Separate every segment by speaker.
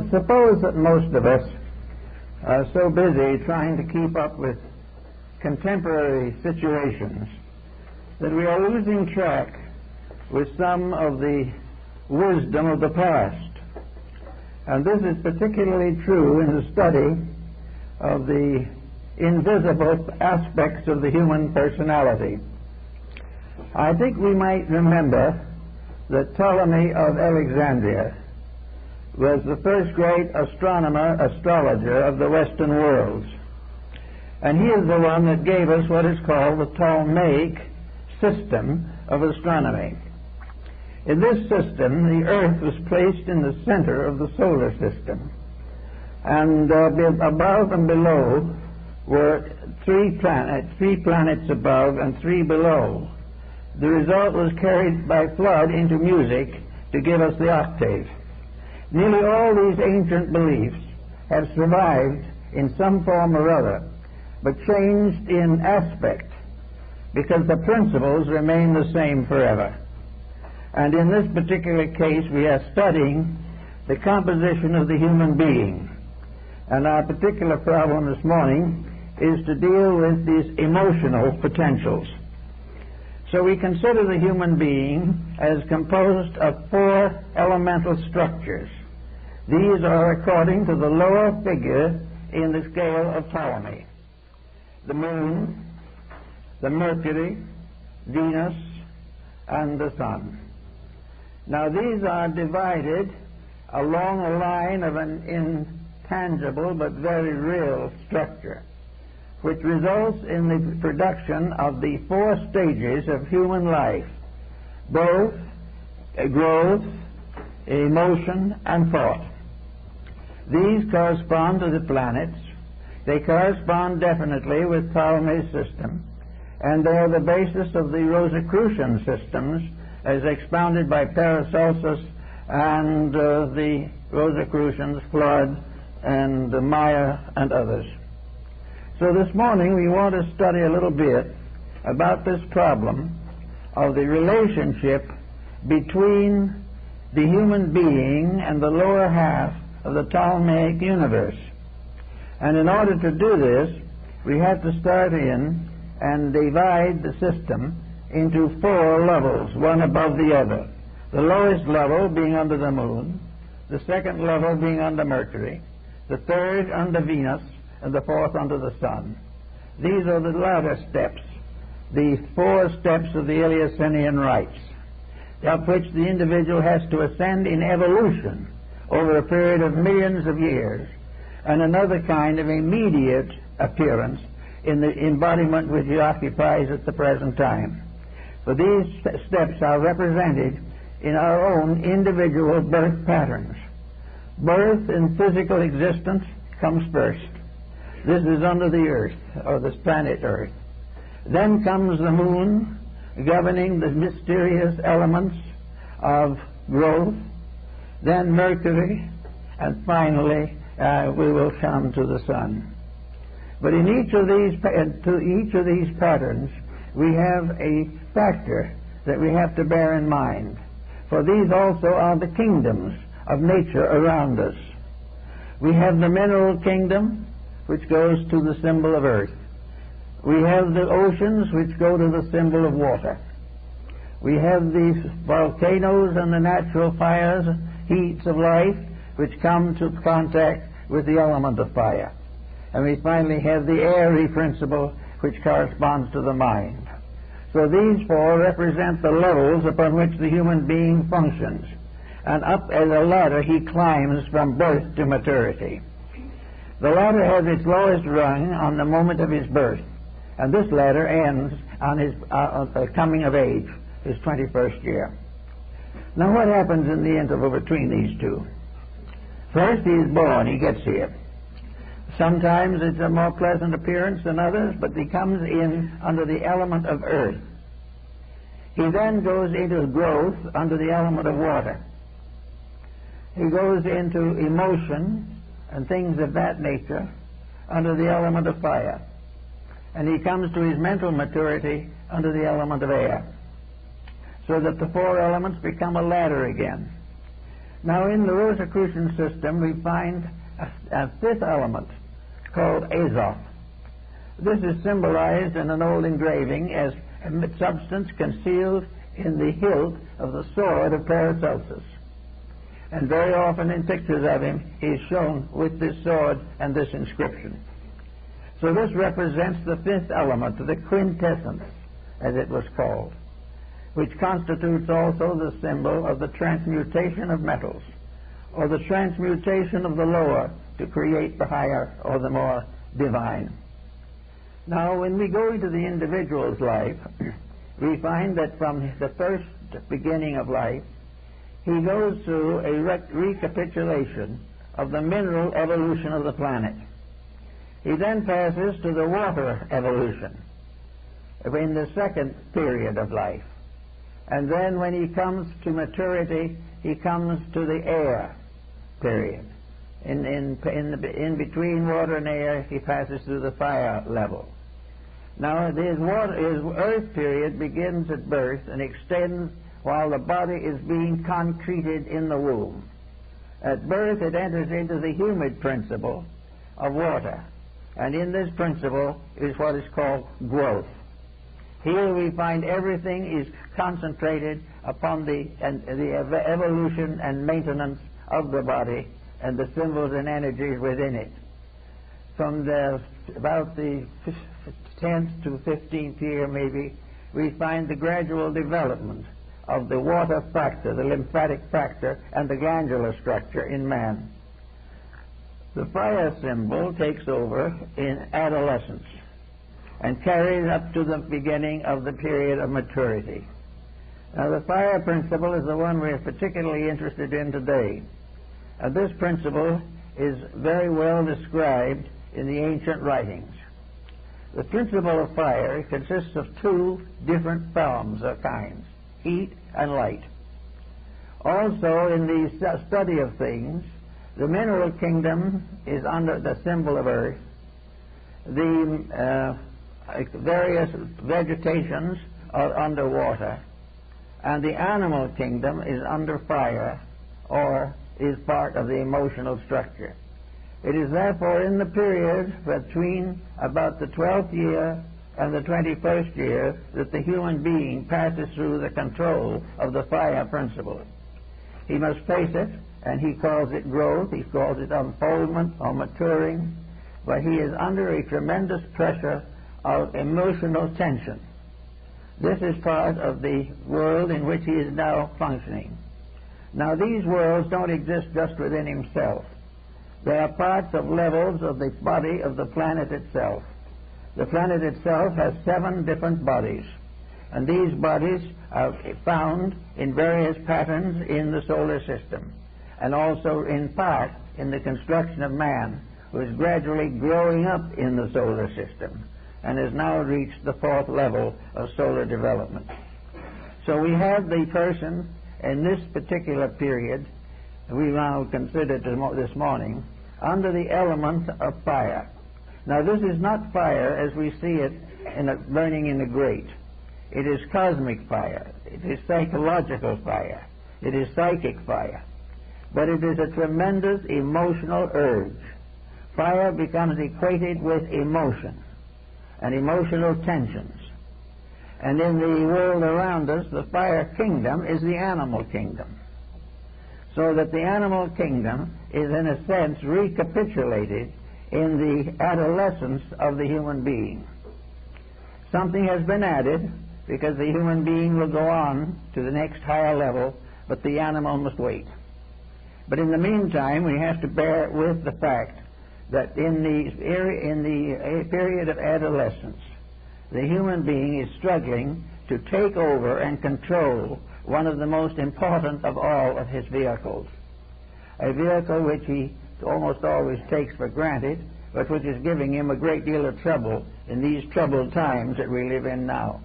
Speaker 1: suppose that most of us are so busy trying to keep up with contemporary situations that we are losing track with some of the wisdom of the past. And this is particularly true in the study of the invisible aspects of the human personality. I think we might remember that Ptolemy of Alexandria was the first great astrologer of the Western worlds. And he is the one that gave us what is called the Ptolemaic system of astronomy. In this system, the Earth was placed in the center of the solar system. And above and below were three planets above and three below. The result was carried by flood into music to give us the octave. Nearly all these ancient beliefs have survived in some form or other, but changed in aspect, because the principles remain the same forever. And in this particular case, we are studying the composition of the human being. And our particular problem this morning is to deal with these emotional potentials. So we consider the human being as composed of four elemental structures. These are according to the lower figure in the scale of Ptolemy: the moon, the Mercury, Venus, and the sun. Now these are divided along a line of an intangible but very real structure, which results in the production of the four stages of human life: birth, growth, emotion, and thought. These correspond to the planets. They correspond definitely with Ptolemy's system, and they are the basis of the Rosicrucian systems as expounded by Paracelsus and the Rosicrucians, Flood and Maya and others. So this morning we want to study a little bit about this problem of the relationship between the human being and the lower half of the Ptolemaic universe. And in order to do this, we have to start in and divide the system into four levels, one above the other. The lowest level being under the moon, the second level being under Mercury, the third under Venus, and the fourth under the sun. These are the ladder steps, the four steps of the Eleusinian rites, up which the individual has to ascend in evolution over a period of millions of years, and another kind of immediate appearance in the embodiment which he occupies at the present time. So these steps are represented in our own individual birth patterns. Birth in physical existence comes first. This is under the Earth, or this planet Earth. Then comes the moon, governing the mysterious elements of growth, then Mercury, and finally we will come to the sun. But in each of these patterns, we have a factor that we have to bear in mind, for these also are the kingdoms of nature around us. We have the mineral kingdom, which goes to the symbol of earth. We have the oceans, which go to the symbol of water. We have these volcanoes and the natural fires, heats of life, which come to contact with the element of fire. And we finally have the airy principle, which corresponds to the mind. So these four represent the levels upon which the human being functions. And up as a ladder he climbs from birth to maturity. The ladder has its lowest rung on the moment of his birth, and this ladder ends on his coming of age, his 21st year. Now what happens in the interval between these two? First he is born, he gets here. Sometimes it's a more pleasant appearance than others, but he comes in under the element of earth. He then goes into growth under the element of water. He goes into emotion and things of that nature under the element of fire. And he comes to his mental maturity under the element of air. So that the four elements become a ladder again. Now, in the Rosicrucian system, we find a fifth element called Azoth. This is symbolized in an old engraving as a substance concealed in the hilt of the sword of Paracelsus. And very often in pictures of him, he is shown with this sword and this inscription. So this represents the fifth element, the quintessence, as it was called, which constitutes also the symbol of the transmutation of metals, or the transmutation of the lower to create the higher or the more divine. Now, when we go into the individual's life, we find that from the first beginning of life, he goes through a recapitulation of the mineral evolution of the planet. He then passes to the water evolution in the second period of life. And then when he comes to maturity, he comes to the air period. In between water and air, he passes through the fire level. Now, his earth period begins at birth and extends while the body is being concreted in the womb. At birth, it enters into the humid principle of water, and in this principle is what is called growth. Here we find everything is concentrated upon the evolution and maintenance of the body and the symbols and energies within it. From about the 10th to 15th year, maybe, we find the gradual development of the water factor, the lymphatic factor, and the glandular structure in man. The fire symbol takes over in adolescence and carries up to the beginning of the period of maturity. Now, the fire principle is the one we're particularly interested in today. This principle is very well described in the ancient writings. The principle of fire consists of two different forms or kinds, heat and light. Also, in the study of things, the mineral kingdom is under the symbol of earth. The various vegetations are under water, and the animal kingdom is under fire, or is part of the emotional structure. It is therefore in the period between about the 12th year and the 21st year that the human being passes through the control of the fire principle. He must face it, and he calls it growth, he calls it unfoldment or maturing, but he is under a tremendous pressure of emotional tension. This is part of the world in which he is now functioning. Now, these worlds don't exist just within himself. They are parts of levels of the body of the planet itself. The planet itself has 7 different bodies, and these bodies are found in various patterns in the solar system, and also in part in the construction of man, who is gradually growing up in the solar system and has now reached the 4th level of solar development. So we have the person in this particular period we now considered this morning under the element of fire. Now, this is not fire as we see it burning in a grate. It is cosmic fire. It is psychological fire. It is psychic fire. But it is a tremendous emotional urge. Fire becomes equated with emotion and emotional tensions. And in the world around us, the fire kingdom is the animal kingdom. So that the animal kingdom is, in a sense, recapitulated in the adolescence of the human being. Something has been added because the human being will go on to the next higher level, but the animal must wait. But in the meantime, we have to bear with the fact that in the period of adolescence, the human being is struggling to take over and control one of the most important of all of his vehicles, a vehicle which he almost always takes for granted, but which is giving him a great deal of trouble in these troubled times that we live in now.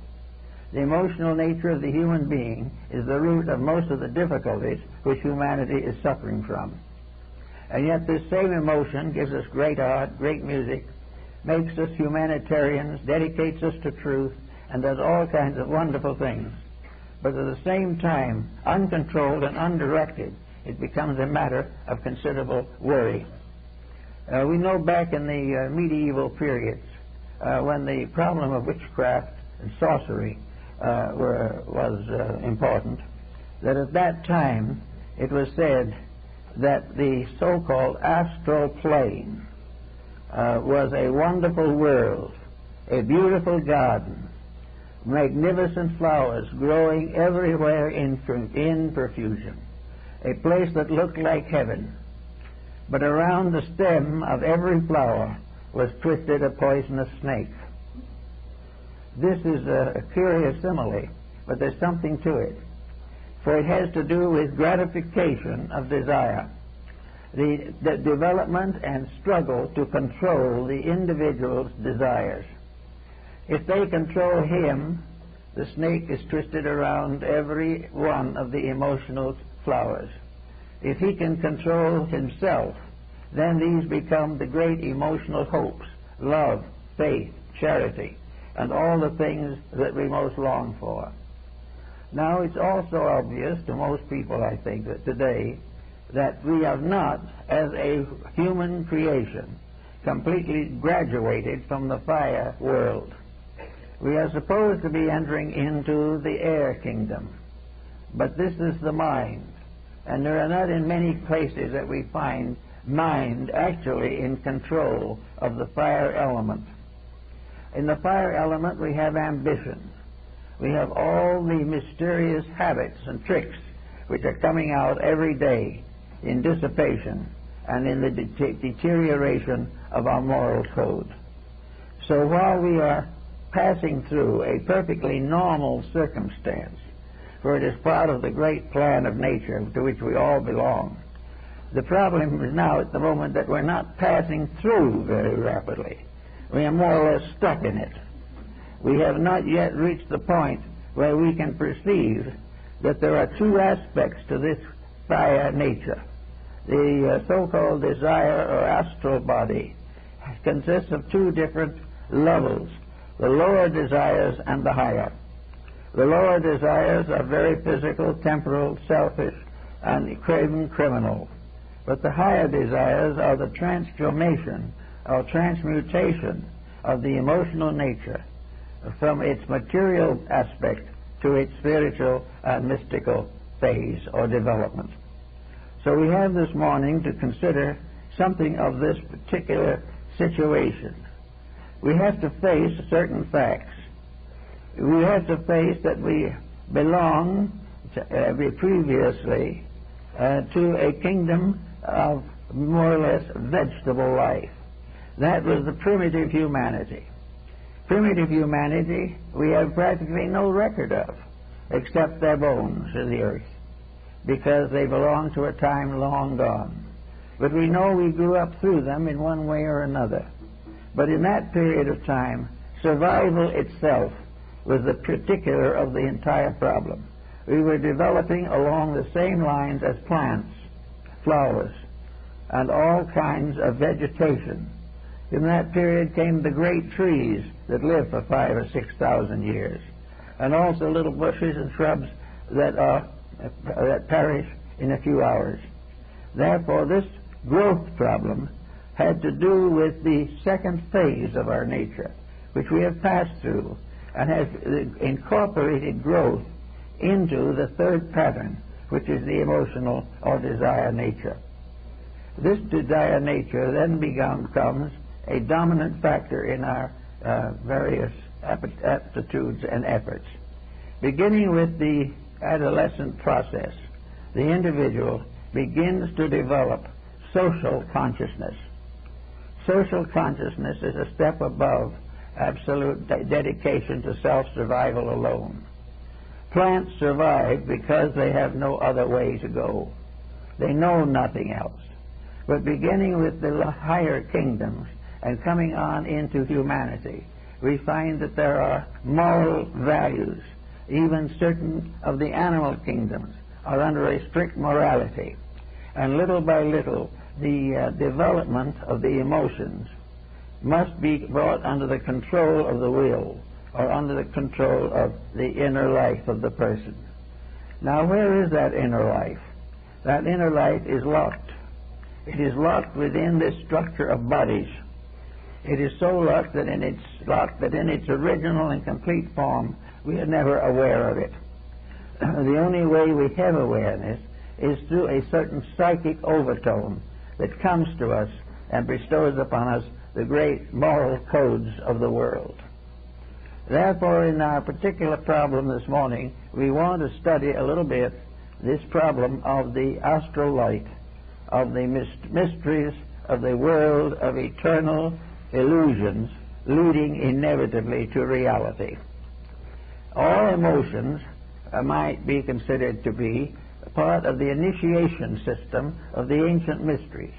Speaker 1: The emotional nature of the human being is the root of most of the difficulties which humanity is suffering from. And yet this same emotion gives us great art, great music, makes us humanitarians, dedicates us to truth, and does all kinds of wonderful things. But at the same time, uncontrolled and undirected, it becomes a matter of considerable worry. We know back in the medieval periods, when the problem of witchcraft and sorcery was important, that at that time it was said that the so-called astral plane was a wonderful world, a beautiful garden, magnificent flowers growing everywhere in profusion, a place that looked like heaven. But around the stem of every flower was twisted a poisonous snake. This is a curious simile, but there's something to it, for it has to do with gratification of desire, the development and struggle to control the individual's desires. If they control him, the snake is twisted around every one of the emotional flowers. If he can control himself, then these become the great emotional hopes, love, faith, charity, and all the things that we most long for. Now, it's also obvious to most people, I think, that today, that we have not, as a human creation, completely graduated from the fire world. We are supposed to be entering into the air kingdom, but this is the mind, and there are not in many places that we find mind actually in control of the fire element. In the fire element we have ambition. We have all the mysterious habits and tricks which are coming out every day in dissipation and in the deterioration of our moral code. So while we are passing through a perfectly normal circumstance, for it is part of the great plan of nature to which we all belong, the problem is now at the moment that we're not passing through very rapidly. We are more or less stuck in it. We have not yet reached the point where we can perceive that there are two aspects to this fire nature. The so-called desire or astral body consists of two different levels, the lower desires and the higher. The lower desires are very physical, temporal, selfish, and craven criminal. But the higher desires are the transformation or transmutation of the emotional nature from its material aspect to its spiritual and mystical phase or development. So we have this morning to consider something of this particular situation. We have to face certain facts. We have to face that we belong previously to a kingdom of more or less vegetable life. That was the primitive humanity. Primitive humanity we have practically no record of, except their bones in the earth, because they belong to a time long gone. But we know we grew up through them in one way or another. But in that period of time, survival itself was the particular of the entire problem. We were developing along the same lines as plants, flowers, and all kinds of vegetation. In that period came the great trees that lived for 5,000 or 6,000 years, and also little bushes and shrubs that perish in a few hours. Therefore, this growth problem had to do with the second phase of our nature, which we have passed through, and has incorporated growth into the third pattern, which is the emotional or desire nature. This desire nature then becomes a dominant factor in our various aptitudes and efforts. Beginning with the adolescent process, the individual begins to develop social consciousness. Social consciousness is a step above absolute dedication to self-survival alone. Plants survive because they have no other way to go. They know nothing else. But beginning with the higher kingdoms and coming on into humanity, we find that there are moral values. Even certain of the animal kingdoms are under a strict morality. And little by little, the development of the emotions must be brought under the control of the will, or under the control of the inner life of the person. Now, where is that inner life? That inner light is locked. It is locked within this structure of bodies. It is so locked that in its original and complete form we are never aware of it. The only way we have awareness is through a certain psychic overtone that comes to us and bestows upon us the great moral codes of the world. Therefore, in our particular problem this morning, we want to study a little bit this problem of the astral light, of the mysteries of the world of eternal illusions leading inevitably to reality. All emotions might be considered to be part of the initiation system of the ancient mysteries.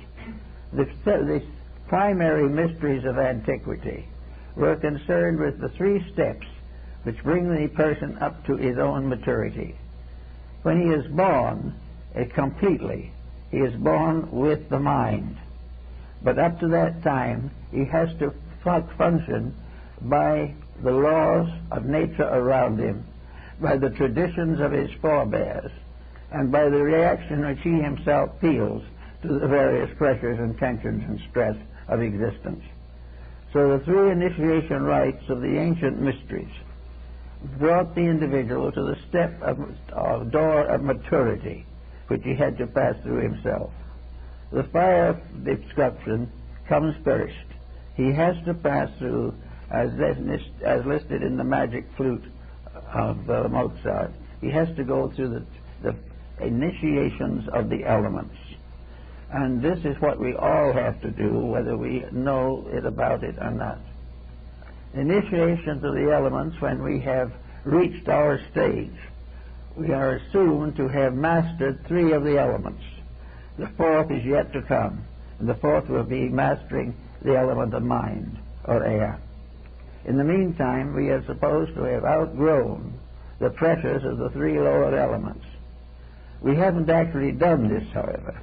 Speaker 1: The primary mysteries of antiquity were concerned with the three steps which bring the person up to his own maturity. When he is born completely, he is born with the mind. But up to that time, he has to function by the laws of nature around him, by the traditions of his forebears, and by the reaction which he himself feels to the various pressures and tensions and stress of existence. So the three initiation rites of the ancient mysteries brought the individual to the step of door of maturity, which he had to pass through himself. The fire description comes first. He has to pass through, as listed in the Magic Flute of Mozart, he has to go through the initiations of the elements. And this is what we all have to do, whether we know about it or not. Initiations of the elements, when we have reached our stage, we are assumed to have mastered three of the elements. The fourth is yet to come, and the fourth will be mastering the element of mind, or air. In the meantime, we are supposed to have outgrown the pressures of the three lower elements. We haven't actually done this, however.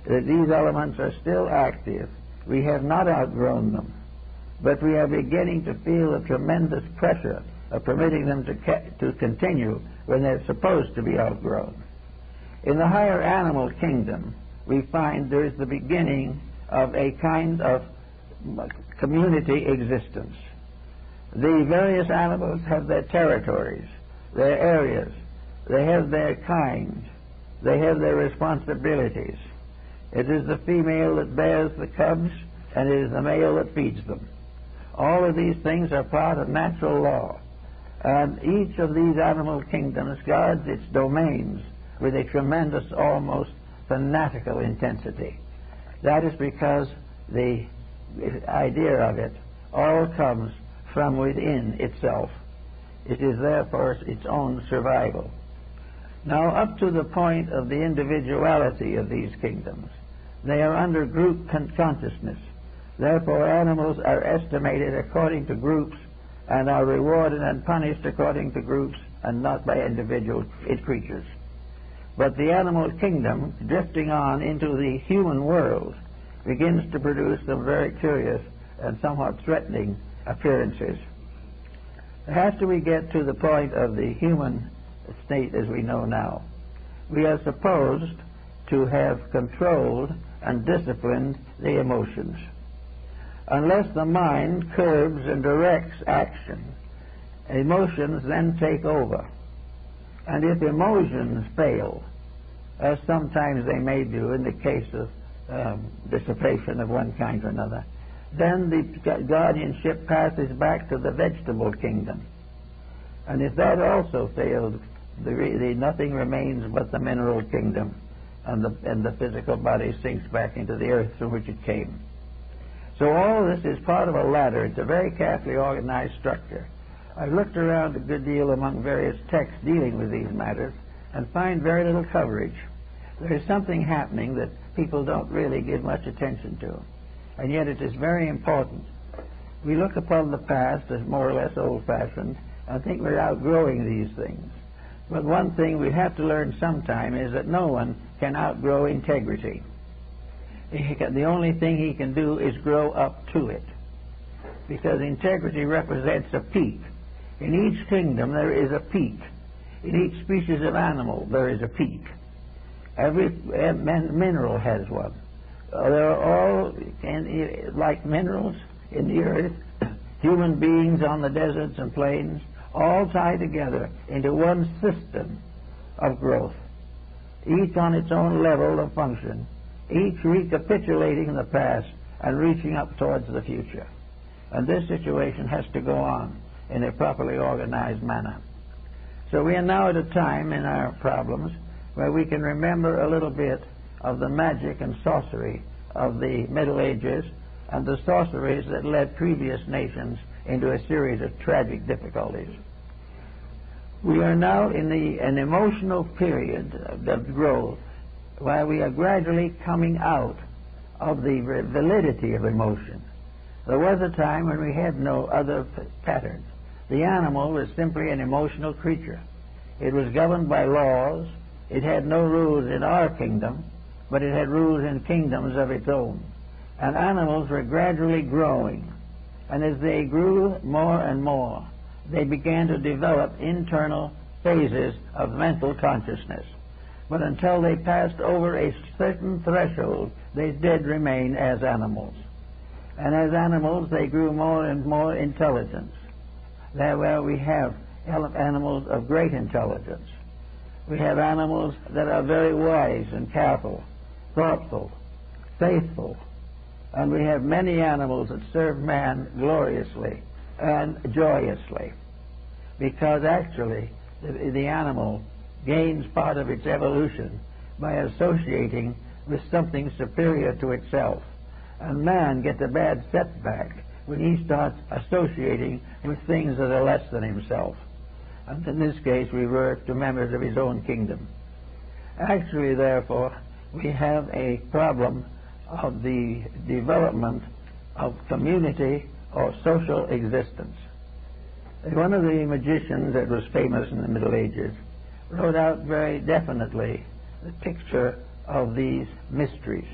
Speaker 1: These elements are still active. We have not outgrown them, but we are beginning to feel a tremendous pressure of permitting them to continue when they're supposed to be outgrown. In the higher animal kingdom, we find there is the beginning of a kind of community existence. The various animals have their territories, their areas, they have their kind, they have their responsibilities. It is the female that bears the cubs, and it is the male that feeds them. All of these things are part of natural law, and each of these animal kingdoms guards its domains with a tremendous, almost fanatical intensity. That is because the idea of it all comes from within itself. It is therefore its own survival. Now, up to the point of the individuality of these kingdoms, they are under group consciousness. Therefore, animals are estimated according to groups and are rewarded and punished according to groups and not by individual creatures. But the animal kingdom, drifting on into the human world, begins to produce some very curious and somewhat threatening appearances. After we get to the point of the human state as we know now, we are supposed to have controlled and disciplined the emotions. Unless the mind curbs and directs action, emotions then take over. And if emotions fail, as sometimes they may do in the case of dissipation of one kind or another, then the guardianship passes back to the vegetable kingdom. And if that also failed, nothing remains but the mineral kingdom, and the physical body sinks back into the earth from which it came. So all of this is part of a ladder. It's a very carefully organized structure. I've looked around a good deal among various texts dealing with these matters and find very little coverage. There is something happening that people don't really give much attention to, and yet it is very important. We look upon the past as more or less old-fashioned and think we're outgrowing these things. But one thing we have to learn sometime is that no one can outgrow integrity. The only thing he can do is grow up to it, because integrity represents a peak. In each kingdom there is a peak. In each species of animal there is a peak. Every mineral has one. They're all, like minerals in the earth, human beings on the deserts and plains, all tied together into one system of growth, each on its own level of function, each recapitulating the past and reaching up towards the future. And this situation has to go on in a properly organized manner. So we are now at a time in our problems where we can remember a little bit of the magic and sorcery of the Middle Ages and the sorceries that led previous nations into a series of tragic difficulties. We are now in an emotional period of growth where we are gradually coming out of the validity of emotion. There was a time when we had no other pattern. The animal was simply an emotional creature. It was governed by laws. It had no rules in our kingdom, but it had rules in kingdoms of its own. And animals were gradually growing. And as they grew more and more, they began to develop internal phases of mental consciousness. But until they passed over a certain threshold, they did remain as animals. And as animals, they grew more and more intelligence. There where we have animals of great intelligence. We have animals that are very wise and careful, thoughtful, faithful. And we have many animals that serve man gloriously and joyously. Because actually, the animal gains part of its evolution by associating with something superior to itself. And man gets a bad setback when he starts associating with things that are less than himself. And in this case, we were to members of his own kingdom. Actually, therefore, we have a problem of the development of community or social existence. One of the magicians that was famous in the Middle Ages wrote out very definitely the picture of these mysteries.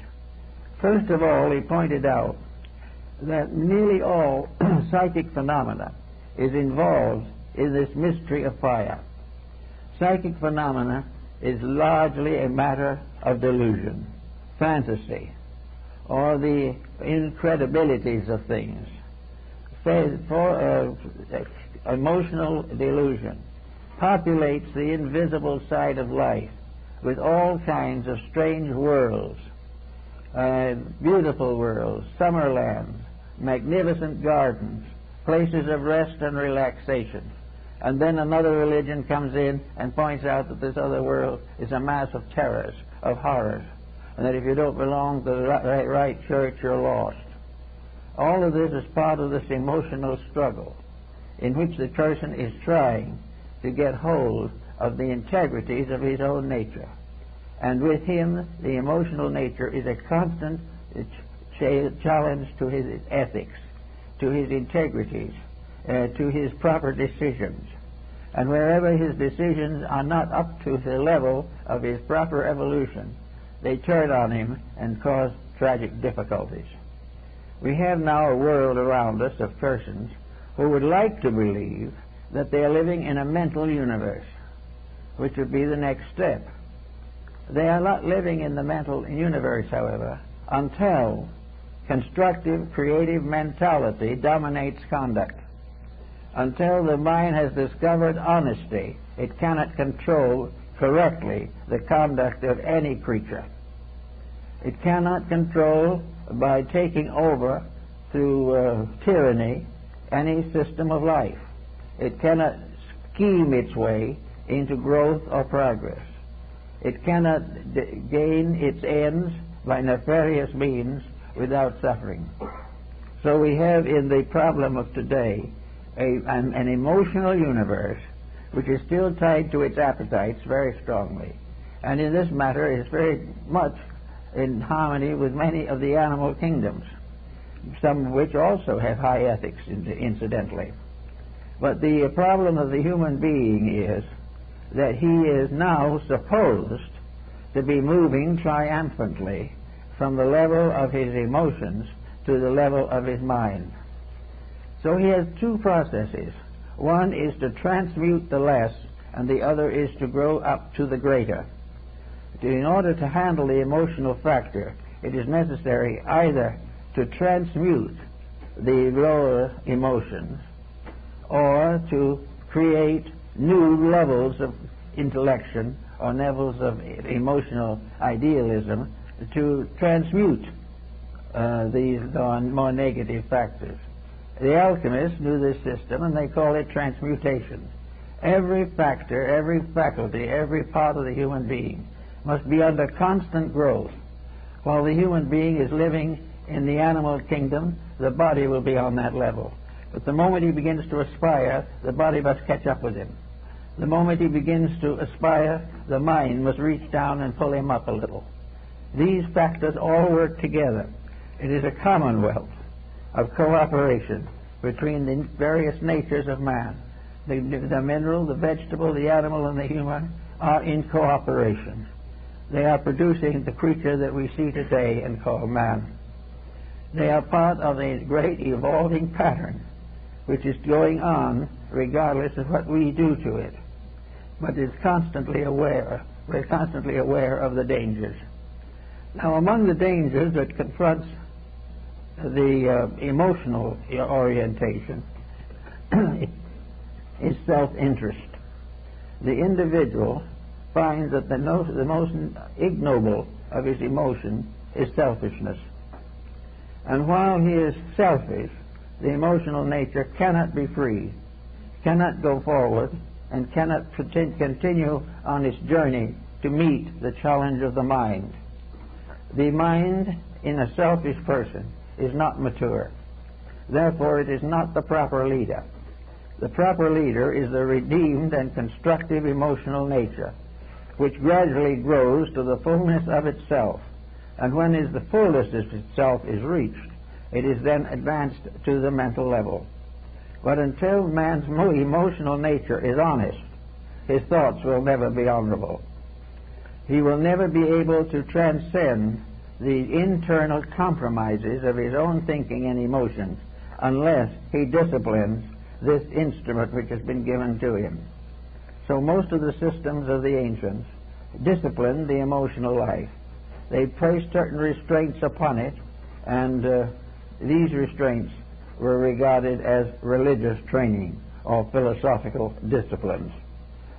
Speaker 1: First of all, he pointed out that nearly all psychic phenomena is involved in this mystery of fire. Psychic phenomena is largely a matter of delusion, fantasy, or the incredibilities of things. Emotional delusion populates the invisible side of life with all kinds of strange worlds, beautiful worlds, Summerland, magnificent gardens, places of rest and relaxation. And then another religion comes in and points out that this other world is a mass of terrors, of horrors, and that if you don't belong to the right church, you're lost. All of this is part of this emotional struggle in which the person is trying to get hold of the integrities of his own nature. And with him, the emotional nature is a constant challenge to his ethics, to his integrities, to his proper decisions. And wherever his decisions are not up to the level of his proper evolution, they turn on him and cause tragic difficulties. We have now a world around us of persons who would like to believe that they are living in a mental universe, which would be the next step. They are not living in the mental universe, however, until constructive, creative mentality dominates conduct. Until the mind has discovered honesty, it cannot control correctly the conduct of any creature. It cannot control, by taking over through tyranny, any system of life. It cannot scheme its way into growth or progress. It cannot gain its ends by nefarious means without suffering. So we have in the problem of today an emotional universe which is still tied to its appetites very strongly, and in this matter is very much in harmony with many of the animal kingdoms, some of which also have high ethics, incidentally. But the problem of the human being is that he is now supposed to be moving triumphantly from the level of his emotions to the level of his mind. So he has two processes. One is to transmute the less, and the other is to grow up to the greater. in order to handle the emotional factor, it is necessary either to transmute the lower emotions or to create new levels of intellection or levels of emotional idealism to transmute these more negative factors. The alchemists knew this system, and they call it transmutation. Every factor, every faculty, every part of the human being must be under constant growth. While the human being is living in the animal kingdom, the body will be on that level. But the moment he begins to aspire, the body must catch up with him. The moment he begins to aspire, the mind must reach down and pull him up a little. These factors all work together. It is a commonwealth of cooperation between the various natures of man. The mineral, the vegetable, the animal, and the human are in cooperation. They are producing the creature that we see today and call man. They are part of a great evolving pattern which is going on regardless of what we do to it. But we're constantly aware of the dangers. Now, among the dangers that confronts the emotional orientation is self-interest. The individual finds that the most ignoble of his emotion is selfishness. And while he is selfish, the emotional nature cannot be free, cannot go forward, and cannot continue on its journey to meet the challenge of the mind. The mind in a selfish person is not mature. Therefore, it is not the proper leader. The proper leader is the redeemed and constructive emotional nature, which gradually grows to the fullness of itself. And when the fullness of itself is reached, it is then advanced to the mental level. But until man's emotional nature is honest, his thoughts will never be honorable. He will never be able to transcend the internal compromises of his own thinking and emotions unless he disciplines this instrument which has been given to him. So most of the systems of the ancients disciplined the emotional life. They placed certain restraints upon it, and these restraints were regarded as religious training or philosophical disciplines.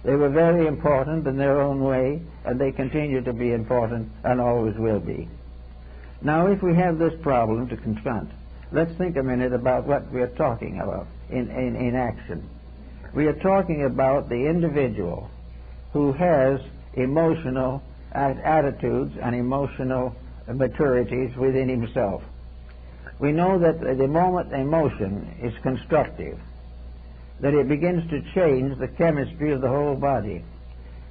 Speaker 1: They were very important in their own way, and they continue to be important and always will be. Now, if we have this problem to confront, let's think a minute about what we are talking about in action. We are talking about the individual who has emotional attitudes and emotional maturities within himself. We know that the moment emotion is constructive, that it begins to change the chemistry of the whole body.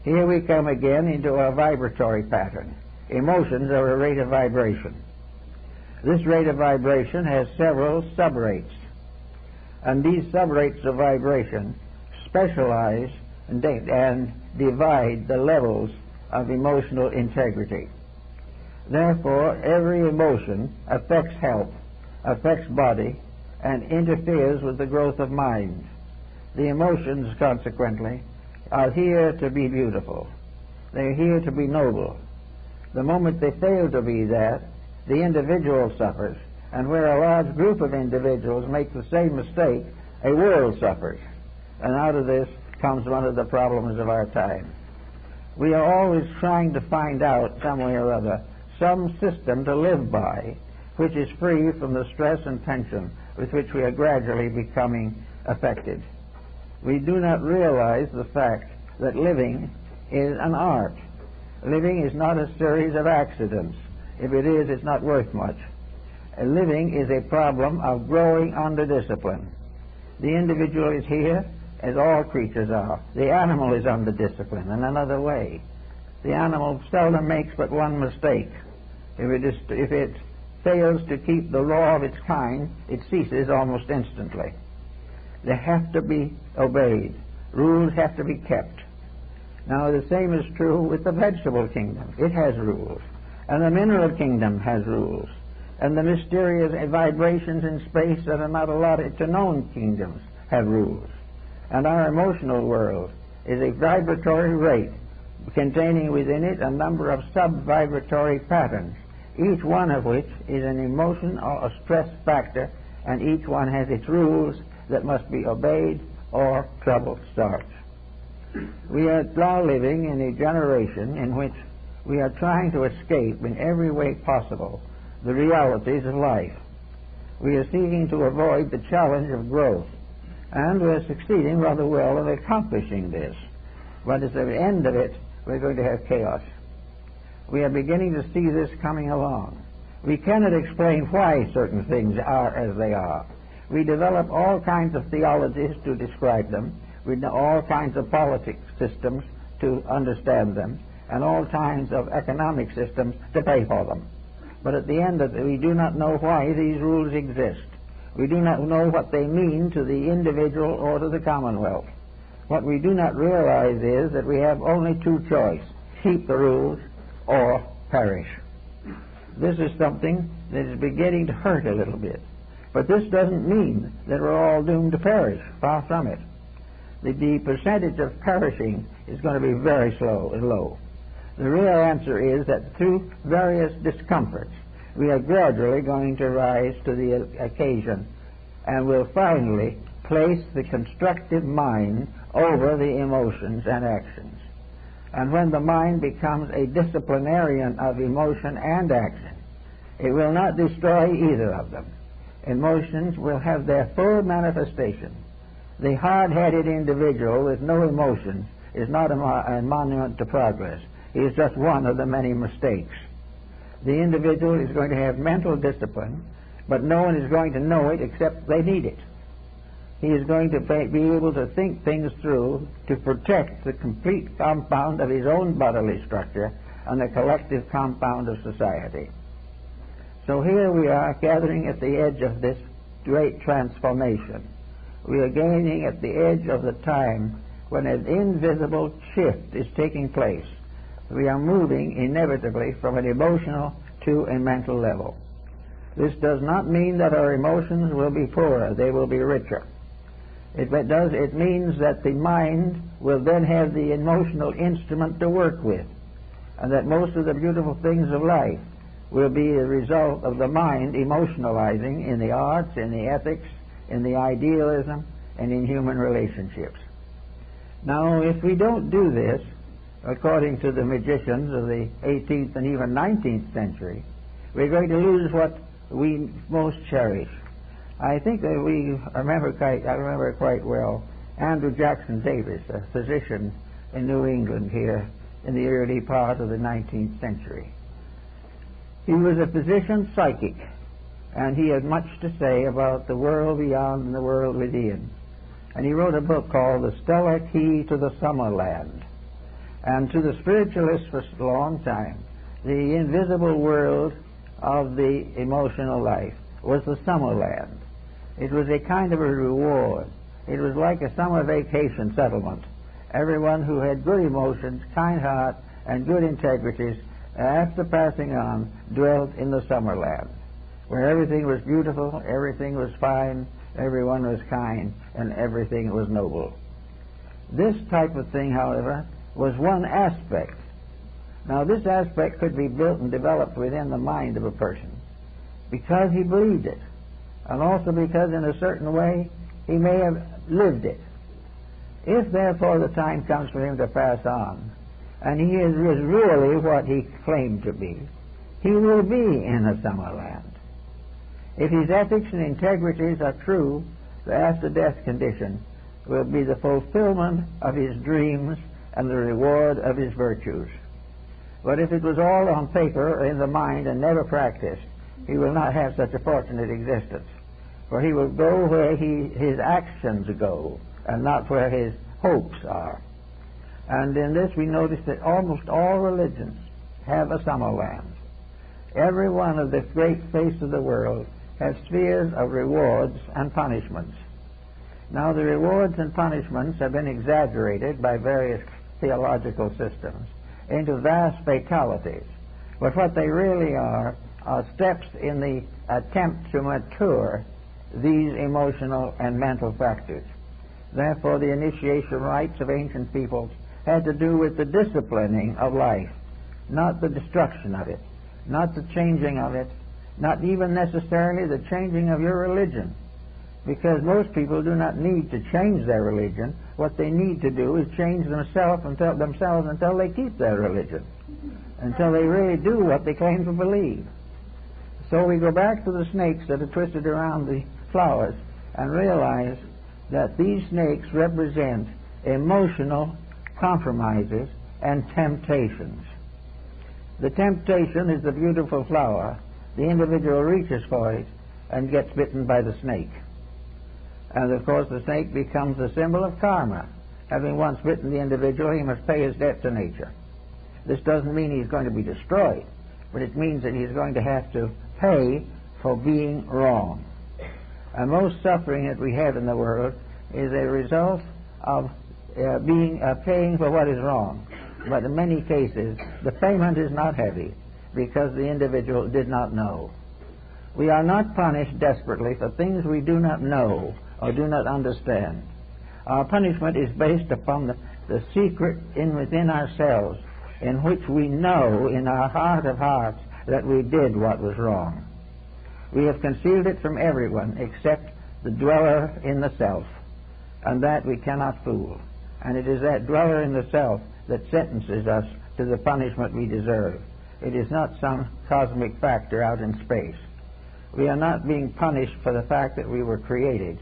Speaker 1: Here we come again into our vibratory pattern. Emotions are a rate of vibration. This rate of vibration has several subrates, and these subrates of vibration specialize and divide the levels of emotional integrity. Therefore, every emotion affects health, affects body, and interferes with the growth of mind. The emotions, consequently, are here to be beautiful. They're here to be noble. The moment they fail to be that, the individual suffers, and where a large group of individuals make the same mistake, a world suffers. And out of this comes one of the problems of our time. We are always trying to find out, some way or other, some system to live by which is free from the stress and tension with which we are gradually becoming affected. We do not realize the fact that living is an art. Living is not a series of accidents. If it is, it's not worth much. Living is a problem of growing under discipline. The individual is here, as all creatures are. The animal is under discipline in another way. The animal seldom makes but one mistake. If it fails to keep the law of its kind, it ceases almost instantly. They have to be obeyed. Rules have to be kept. Now, the same is true with the vegetable kingdom. It has rules. And the mineral kingdom has rules. And the mysterious vibrations in space that are not allotted to known kingdoms have rules. And our emotional world is a vibratory rate containing within it a number of sub-vibratory patterns, each one of which is an emotion or a stress factor, and each one has its rules that must be obeyed or trouble starts. We are now living in a generation in which we are trying to escape in every way possible the realities of life. We are seeking to avoid the challenge of growth, and we are succeeding rather well in accomplishing this. But at the end of it, we're going to have chaos. We are beginning to see this coming along. We cannot explain why certain things are as they are. We develop all kinds of theologies to describe them. We know all kinds of politics systems to understand them, and all kinds of economic systems to pay for them. But at the end of it, we do not know why these rules exist. We do not know what they mean to the individual or to the commonwealth. What we do not realize is that we have only two choices: keep the rules or perish. This is something that is beginning to hurt a little bit. But this doesn't mean that we're all doomed to perish. Far from it. The percentage of perishing is going to be very low. The real answer is that through various discomforts, we are gradually going to rise to the occasion and will finally place the constructive mind over the emotions and actions. And when the mind becomes a disciplinarian of emotion and action, it will not destroy either of them. Emotions will have their full manifestation. The hard-headed individual with no emotions is not a monument to progress. He is just one of the many mistakes. The individual is going to have mental discipline, but no one is going to know it except they need it. He is going to be able to think things through to protect the complete compound of his own bodily structure and the collective compound of society. So here we are gathering at the edge of this great transformation. We are gaining at the edge of the time when an invisible shift is taking place. We are moving inevitably from an emotional to a mental level. This does not mean that our emotions will be poorer, they will be richer. It means that the mind will then have the emotional instrument to work with, and that most of the beautiful things of life will be a result of the mind emotionalizing in the arts, in the ethics, in the idealism, and in human relationships. Now, if we don't do this, according to the magicians of the 18th and even 19th century, we're going to lose what we most cherish. I think that I remember quite well Andrew Jackson Davis, a physician in New England here in the early part of the 19th century. He was a physician psychic, and he had much to say about the world beyond and the world within. And he wrote a book called The Stellar Key to the Summerland. And to the spiritualists for a long time, the invisible world of the emotional life was the Summerland. It was a kind of a reward. It was like a summer vacation settlement. Everyone who had good emotions, kind heart, and good integrities, after passing on, dwelt in the Summerland, where everything was beautiful, everything was fine, everyone was kind, and everything was noble. This type of thing, however, was one aspect. Now, this aspect could be built and developed within the mind of a person because he believed it, and also because in a certain way he may have lived it. If, therefore, the time comes for him to pass on, and he is really what he claimed to be, he will be in the Summerland. If his ethics and integrities are true, the after-death condition will be the fulfillment of his dreams and the reward of his virtues. But if it was all on paper or in the mind and never practiced, he will not have such a fortunate existence. For he will go where his actions go, and not where his hopes are. And in this we notice that almost all religions have a Summerland. Every one of the great face of the world has spheres of rewards and punishments. Now, the rewards and punishments have been exaggerated by various theological systems into vast fatalities. But what they really are steps in the attempt to mature these emotional and mental factors. Therefore, the initiation rites of ancient peoples had to do with the disciplining of life, not the destruction of it, not the changing of it, not even necessarily the changing of your religion, because most people do not need to change their religion. What they need to do is change themselves until they keep their religion, until they really do what they claim to believe. So we go back to the snakes that are twisted around the flowers and realize that these snakes represent emotional compromises and temptations. The temptation is the beautiful flower. The individual reaches for it and gets bitten by the snake. And of course the snake becomes a symbol of karma. Having once bitten the individual, he must pay his debt to nature. This doesn't mean he's going to be destroyed, but it means that he's going to have to pay for being wrong. And most suffering that we have in the world is a result of paying for what is wrong. But in many cases, the payment is not heavy because the individual did not know. We are not punished desperately for things we do not know or do not understand. Our punishment is based upon the secret within ourselves, in which we know in our heart of hearts that we did what was wrong. We have concealed it from everyone except the dweller in the self, and that we cannot fool. And it is that dweller in the self that sentences us to the punishment we deserve. It is not some cosmic factor out in space. We are not being punished for the fact that we were created,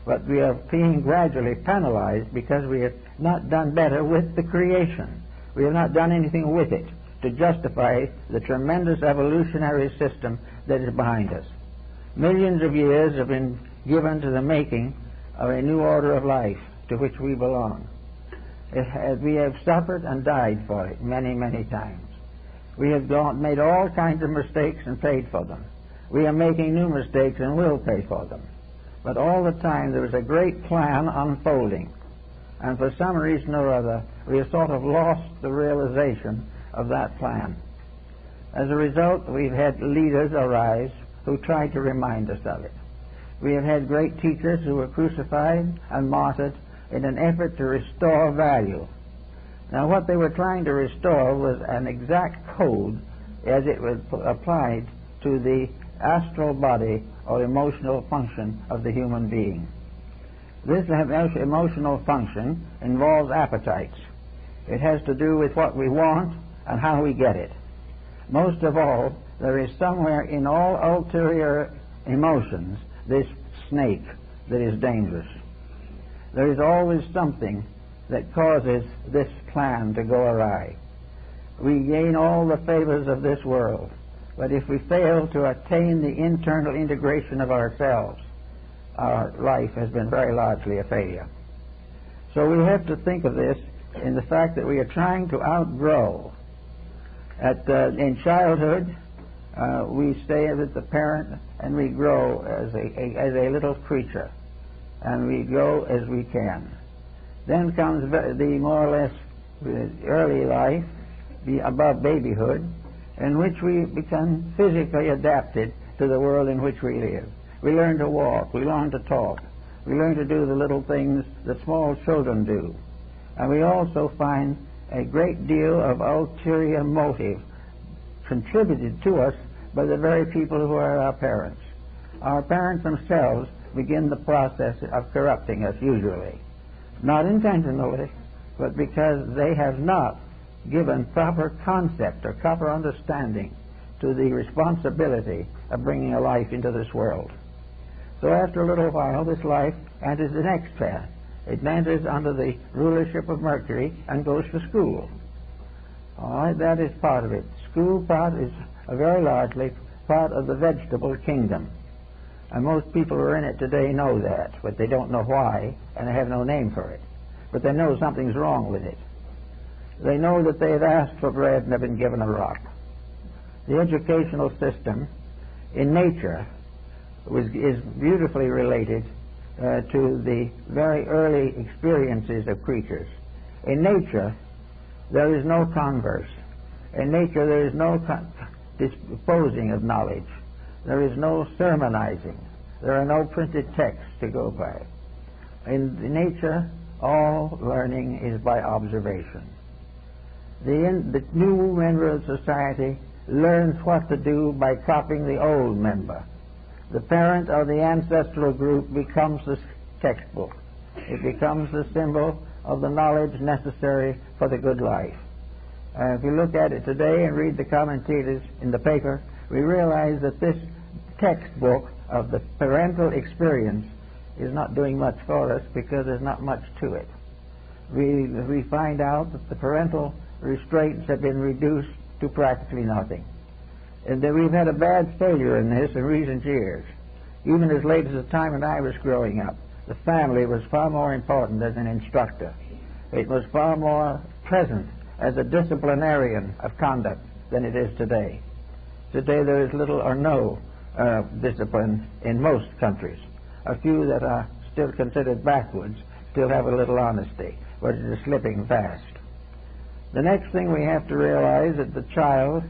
Speaker 1: but we are being gradually penalized because we have not done better with the creation. We have not done anything with it to justify the tremendous evolutionary system that is behind us. Millions of years have been given to the making of a new order of life to which we belong. We have suffered and died for it many, many times. We have made all kinds of mistakes and paid for them. We are making new mistakes and will pay for them. But all the time there is a great plan unfolding. And for some reason or other, we have sort of lost the realization of that plan. As a result, we've had leaders arise who try to remind us of it. We have had great teachers who were crucified and martyred in an effort to restore value. Now, what they were trying to restore was an exact code as it was applied to the astral body or emotional function of the human being. This emotional function involves appetites. It has to do with what we want and how we get it. Most of all, there is somewhere in all ulterior emotions this snake that is dangerous. There is always something that causes this plan to go awry. We gain all the favors of this world, but if we fail to attain the internal integration of ourselves, our life has been very largely a failure. So we have to think of this in the fact that we are trying to outgrow. In childhood, we stay with the parent and we grow as a little creature, and we grow as we can. Then comes the more or less early life, above babyhood, in which we become physically adapted to the world in which we live. We learn to walk, we learn to talk, we learn to do the little things that small children do. And we also find a great deal of ulterior motive contributed to us by the very people who are our parents. Our parents themselves begin the process of corrupting us usually. Not intentionally, but because they have not given proper concept or proper understanding to the responsibility of bringing a life into this world. So after a little while, this life enters the next path. It enters under the rulership of Mercury and goes to school. All right, that is part of it. School part is very largely part of the vegetable kingdom. And most people who are in it today know that, but they don't know why, and they have no name for it. But they know something's wrong with it. They know that they have asked for bread and have been given a rock. The educational system in nature is beautifully related to the very early experiences of creatures. In nature, there is no converse. In nature, there is no disposing of knowledge. There is no sermonizing. There are no printed texts to go by. In nature, All learning is by observation. The new member of society learns what to do by copying the old member. The parent of the ancestral group becomes the textbook. It becomes the symbol of the knowledge necessary for the good life. If you look at it today and read the commentators in the paper, we realize that this textbook of the parental experience is not doing much for us because there's not much to it. We find out that the parental restraints have been reduced to practically nothing. And that we've had a bad failure in this in recent years. Even as late as the time when I was growing up, the family was far more important as an instructor. It was far more present as a disciplinarian of conduct than it is today. Today there is little or no discipline in most countries. A few that are still considered backwards still have a little honesty, but it is slipping fast. The next thing we have to realize is that the child,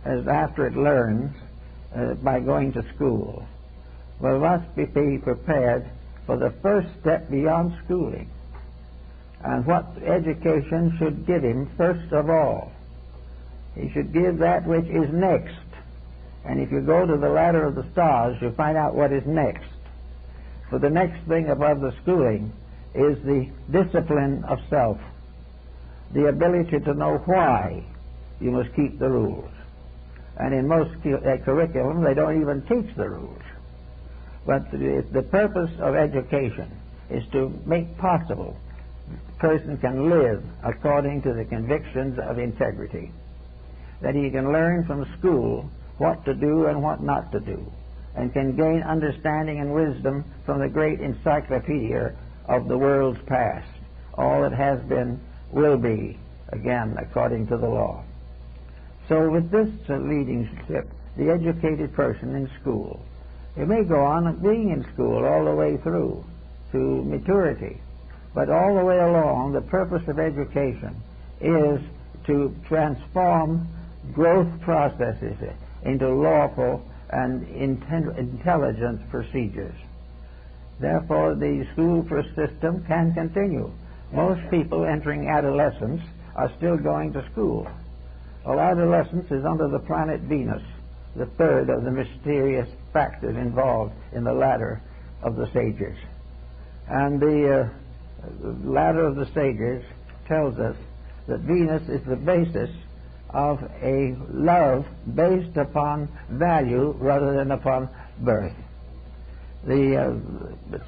Speaker 1: after it learns by going to school, must be prepared for the first step beyond schooling, and what education should give him first of all. He should give that which is next. And if you go to the ladder of the stars, you find out what is next. For the next thing above the schooling is the discipline of self, the ability to know why you must keep the rules. And in most curriculum, they don't even teach the rules. But the purpose of education is to make possible the person can live according to the convictions of integrity, that he can learn from school what to do and what not to do, and can gain understanding and wisdom from the great encyclopedia of the world's past. All that has been will be, again, according to the law. So with this leadership, the educated person in school, he may go on being in school all the way through to maturity, but all the way along, the purpose of education is to transform growth processes into lawful and intelligent procedures. Therefore, the school system can continue. Most people entering adolescence are still going to school. Well, adolescence is under the planet Venus, the third of the mysterious factors involved in the ladder of the sages. And the ladder of the sages tells us that Venus is the basis of a love based upon value rather than upon birth. The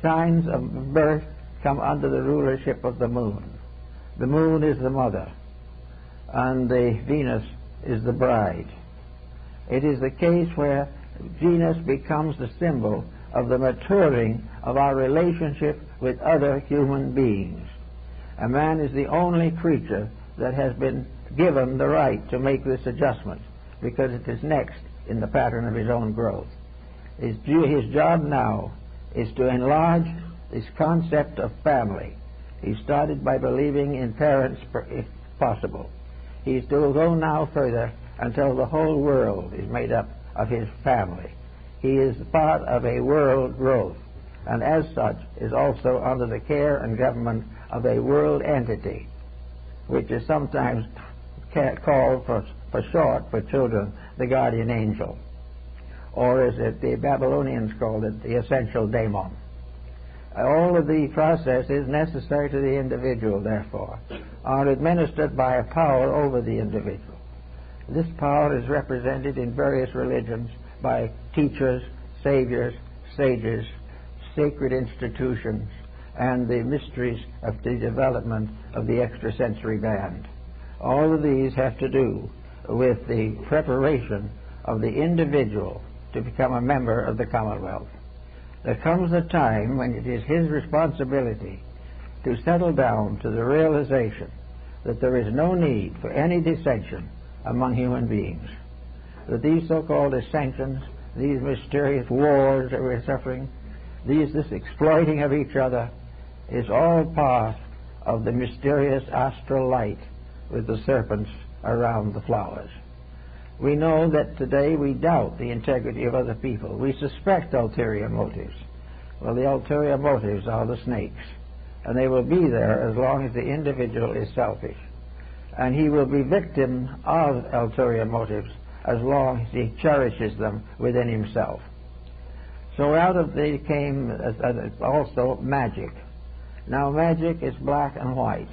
Speaker 1: signs of birth come under the rulership of the moon. The moon is the mother, and the Venus is the bride. It is the case where Venus becomes the symbol of the maturing of our relationship with other human beings. A man is the only creature that has been given the right to make this adjustment, because it is next in the pattern of his own growth. His job now is to enlarge this concept of family. He started by believing in parents, if possible. He is to go now further until the whole world is made up of his family. He is part of a world growth, and as such is also under the care and government of a world entity, which is sometimes called for short for children the guardian angel, or as the Babylonians called it, the essential daemon. All of the processes necessary to the individual, therefore, are administered by a power over the individual. This power is represented in various religions by teachers, saviors, sages, sacred institutions, and the mysteries of the development of the extrasensory band. All of these have to do with the preparation of the individual to become a member of the Commonwealth. There comes a time when it is his responsibility to settle down to the realization that there is no need for any dissension among human beings, that these so-called dissensions, these mysterious wars that we're suffering, this exploiting of each other, is all part of the mysterious astral light with the serpents around the flowers. We know that today we doubt the integrity of other people. We suspect ulterior motives. Well, the ulterior motives are the snakes. and they will be there as long as the individual is selfish. And he will be victim of ulterior motives as long as he cherishes them within himself. So out of these came also magic. Now magic is black and white.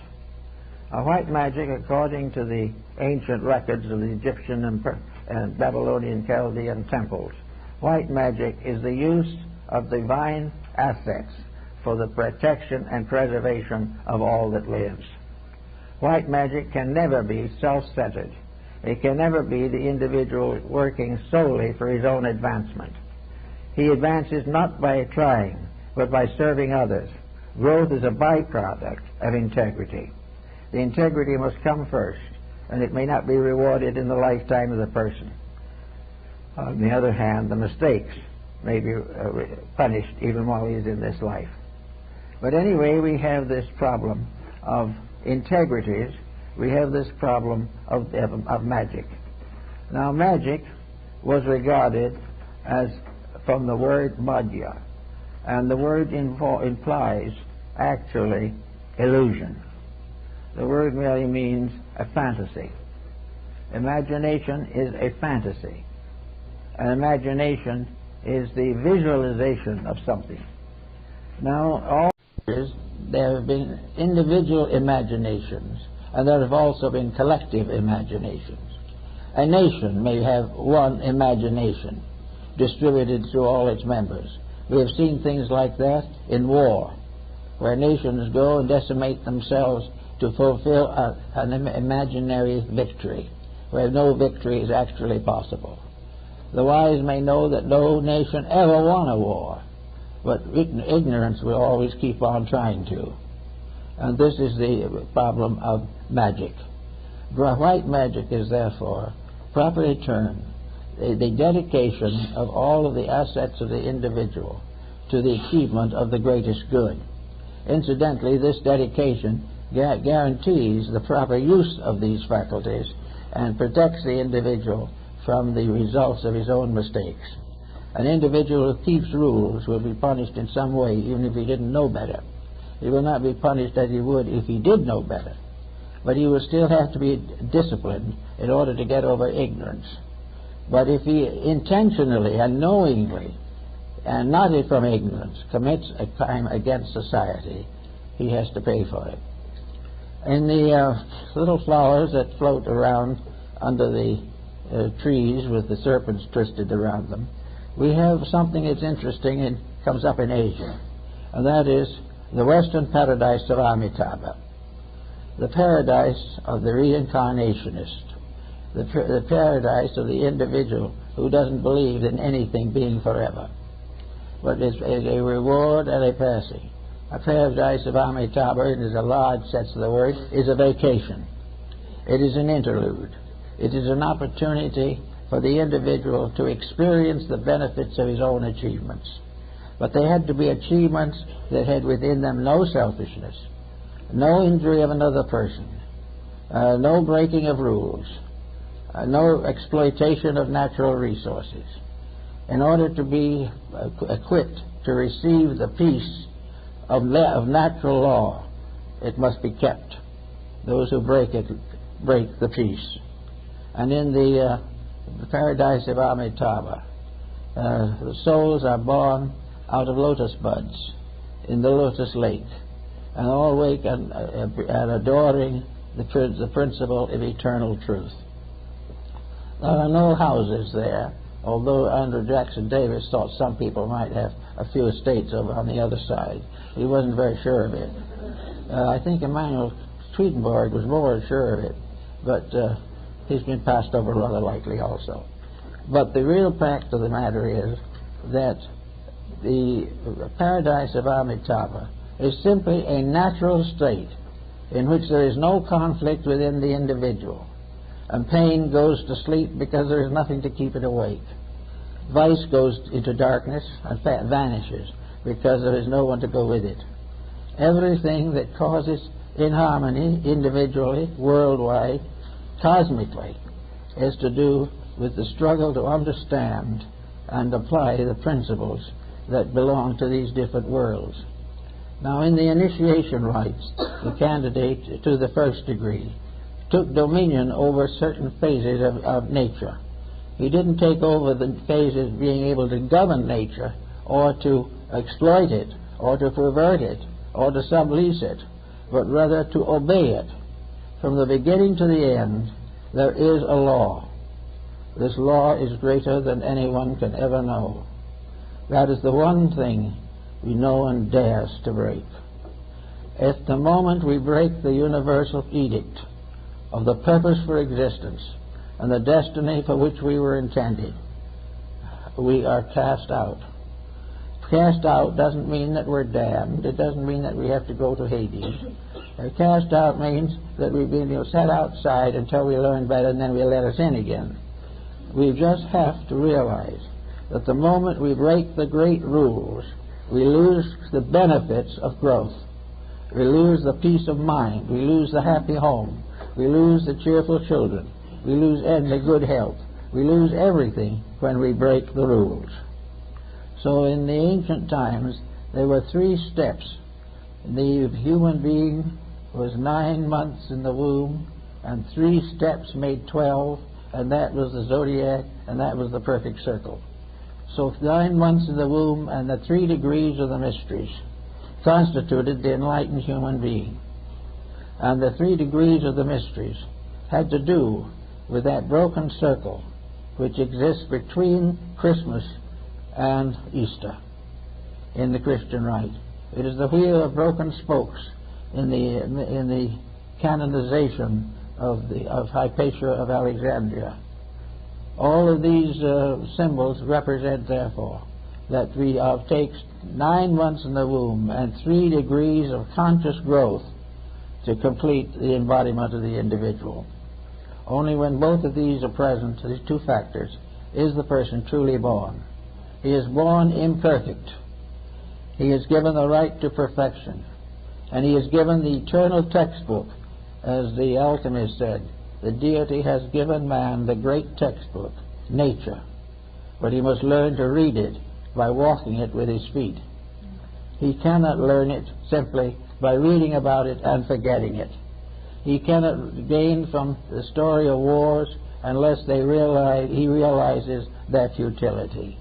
Speaker 1: White magic, according to the ancient records of the Egyptian and Babylonian Chaldean temples, white magic is the use of divine assets for the protection and preservation of all that lives. White magic can never be self-centered. It can never be the individual working solely for his own advancement. He advances not by trying, but by serving others. Growth is a byproduct of integrity. The integrity must come first, and it may not be rewarded in the lifetime of the person. On the other hand, the mistakes may be punished even while he is in this life. But anyway, we have this problem of integrities. We have this problem of magic. Now, magic was regarded as from the word madhya, and the word implies actually illusion. The word merely means a fantasy. Imagination is a fantasy. And imagination is the visualization of something. Now, all there have been individual imaginations, and there have also been collective imaginations. A nation may have one imagination distributed through all its members. We have seen things like that in war, where nations go and decimate themselves to fulfill an imaginary victory, where no victory is actually possible. The wise may know that no nation ever won a war, but ignorance will always keep on trying to. And this is the problem of magic. White magic is therefore properly termed the dedication of all of the assets of the individual to the achievement of the greatest good. Incidentally, this dedication guarantees the proper use of these faculties and protects the individual from the results of his own mistakes. An individual who keeps rules will be punished in some way, even if he didn't know better. He will not be punished as he would if he did know better, but he will still have to be disciplined in order to get over ignorance. But if he intentionally and knowingly, and not from ignorance, commits a crime against society, he has to pay for it. In the little flowers that float around under the trees with the serpents twisted around them, we have something that's interesting and comes up in Asia, and that is the Western paradise of Amitabha, the paradise of the reincarnationist, the paradise of the individual who doesn't believe in anything being forever, but is a reward and a passing. A paradise of Amitabha, in a large sense of the word, is a vacation. It is an interlude. It is an opportunity for the individual to experience the benefits of his own achievements. But they had to be achievements that had within them no selfishness, no injury of another person, no breaking of rules, no exploitation of natural resources. In order to be equipped to receive the peace of natural law, it must be kept. Those who break it break the peace. And in the paradise of Amitabha, the souls are born out of lotus buds in the lotus lake, and all wake and adoring the principle of eternal truth. There are no houses there, although Andrew Jackson Davis thought some people might have a few estates over on the other side. He wasn't very sure of it. I think Emanuel Swedenborg was more sure of it, but he's been passed over rather lightly also. But the real fact of the matter is that the paradise of Amitabha is simply a natural state in which there is no conflict within the individual, and pain goes to sleep because there is nothing to keep it awake. Vice goes into darkness and vanishes because there is no one to go with it. Everything that causes inharmony individually, worldwide, cosmically, is to do with the struggle to understand and apply the principles that belong to these different worlds.
Speaker 2: Now, in the initiation rites, the candidate to the first degree took dominion over certain phases of nature. He didn't take over the phases being able to govern nature or to exploit it or to pervert it or to sublease it, but rather to obey it. From the beginning to the end, there is a law. This law is greater than anyone can ever know. That is the one thing we know and dares to break. At the moment we break the universal edict of the purpose for existence and the destiny for which we were intended, we are cast out. Cast out doesn't mean that we're damned. It doesn't mean that we have to go to Hades. Cast out means that we've been set outside until we learn better, and then we'll let us in again. We just have to realize that the moment we break the great rules, we lose the benefits of growth. We lose the peace of mind. We lose the happy home. We lose the cheerful children. We lose the good health. We lose everything when we break the rules. So in the ancient times, there were 3 steps. The human being was 9 months in the womb, and 3 steps made 12, and that was the zodiac, and that was the perfect circle. So 9 months in the womb and the 3 degrees of the mysteries constituted the enlightened human being. And the 3 degrees of the mysteries had to do with that broken circle which exists between Christmas and Easter in the Christian rite. It is the wheel of broken spokes in the canonization of Hypatia of Alexandria. All of these symbols represent, therefore, that we take 9 months in the womb and 3 degrees of conscious growth to complete the embodiment of the individual. Only when both of these are present, these 2 factors, is the person truly born. He is born imperfect. He is given the right to perfection. And he is given the eternal textbook, as the alchemist said. The deity has given man the great textbook, nature. But he must learn to read it by walking it with his feet. He cannot learn it simply by reading about it and forgetting it. He cannot gain from the story of wars unless he realizes their futility.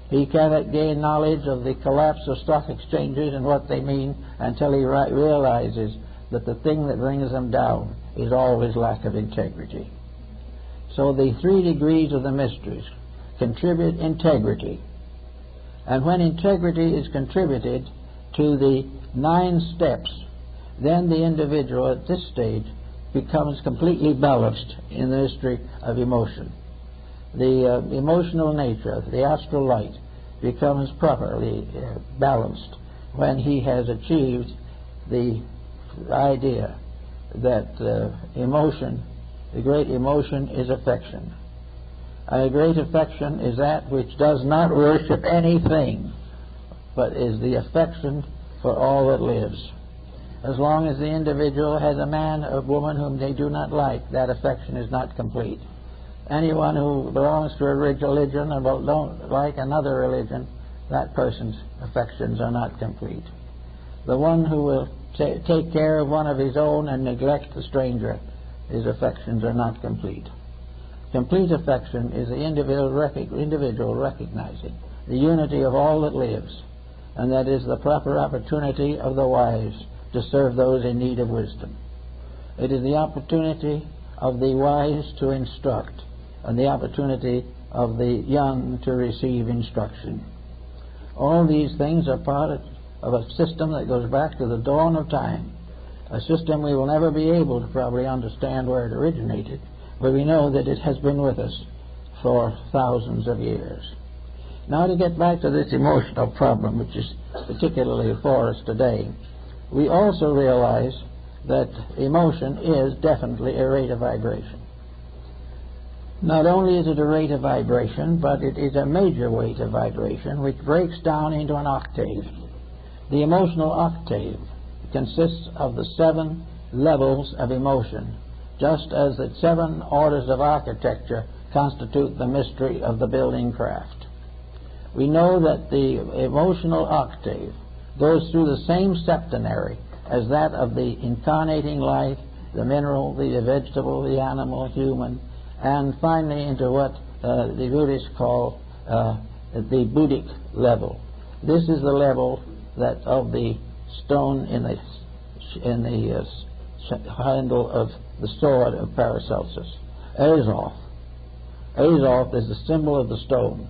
Speaker 2: He cannot gain knowledge of the collapse of stock exchanges and what they mean until he realizes that the thing that brings them down is always lack of integrity. So the 3 degrees of the mysteries contribute integrity. And when integrity is contributed to the 9 steps, then the individual at this stage becomes completely balanced in the mystery of emotion. The emotional nature, the astral light, becomes properly balanced when he has achieved the idea that emotion, the great emotion, is affection. A great affection is that which does not worship anything, but is the affection for all that lives. As long as the individual has a man or woman whom they do not like, that affection is not complete. Anyone who belongs to a religion and don't like another religion, that person's affections are not complete. The one who will take care of one of his own and neglect the stranger, his affections are not complete. Complete affection is the individual recognizing the unity of all that lives, and that is the proper opportunity of the wise to serve those in need of wisdom. It is the opportunity of the wise to instruct, and the opportunity of the young to receive instruction. All these things are part of a system that goes back to the dawn of time, a system we will never be able to probably understand where it originated, but we know that it has been with us for thousands of years. Now, to get back to this emotional problem, which is particularly for us today, we also realize that emotion is definitely a rate of vibration. Not only is it a rate of vibration, but it is a major rate of vibration which breaks down into an octave. The emotional octave consists of the 7 levels of emotion, just as the 7 orders of architecture constitute the mystery of the building craft. We know that the emotional octave goes through the same septenary as that of the incarnating life, the mineral, the vegetable, the animal, human, and finally into what the Buddhists call the Buddhic level. This is the level that of the stone in the handle of the sword of Paracelsus. Azoth. Azoth is the symbol of the stone,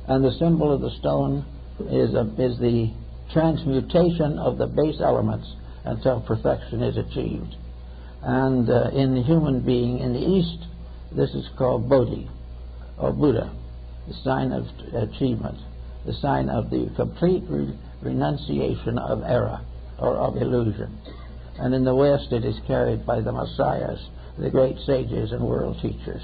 Speaker 2: and the symbol of the stone is the transmutation of the base elements until perfection is achieved. And in the human being in the East, this is called Bodhi, or Buddha, the sign of achievement, the sign of the complete renunciation of error or of illusion. And in the West it is carried by the Messiahs, the great sages and world teachers.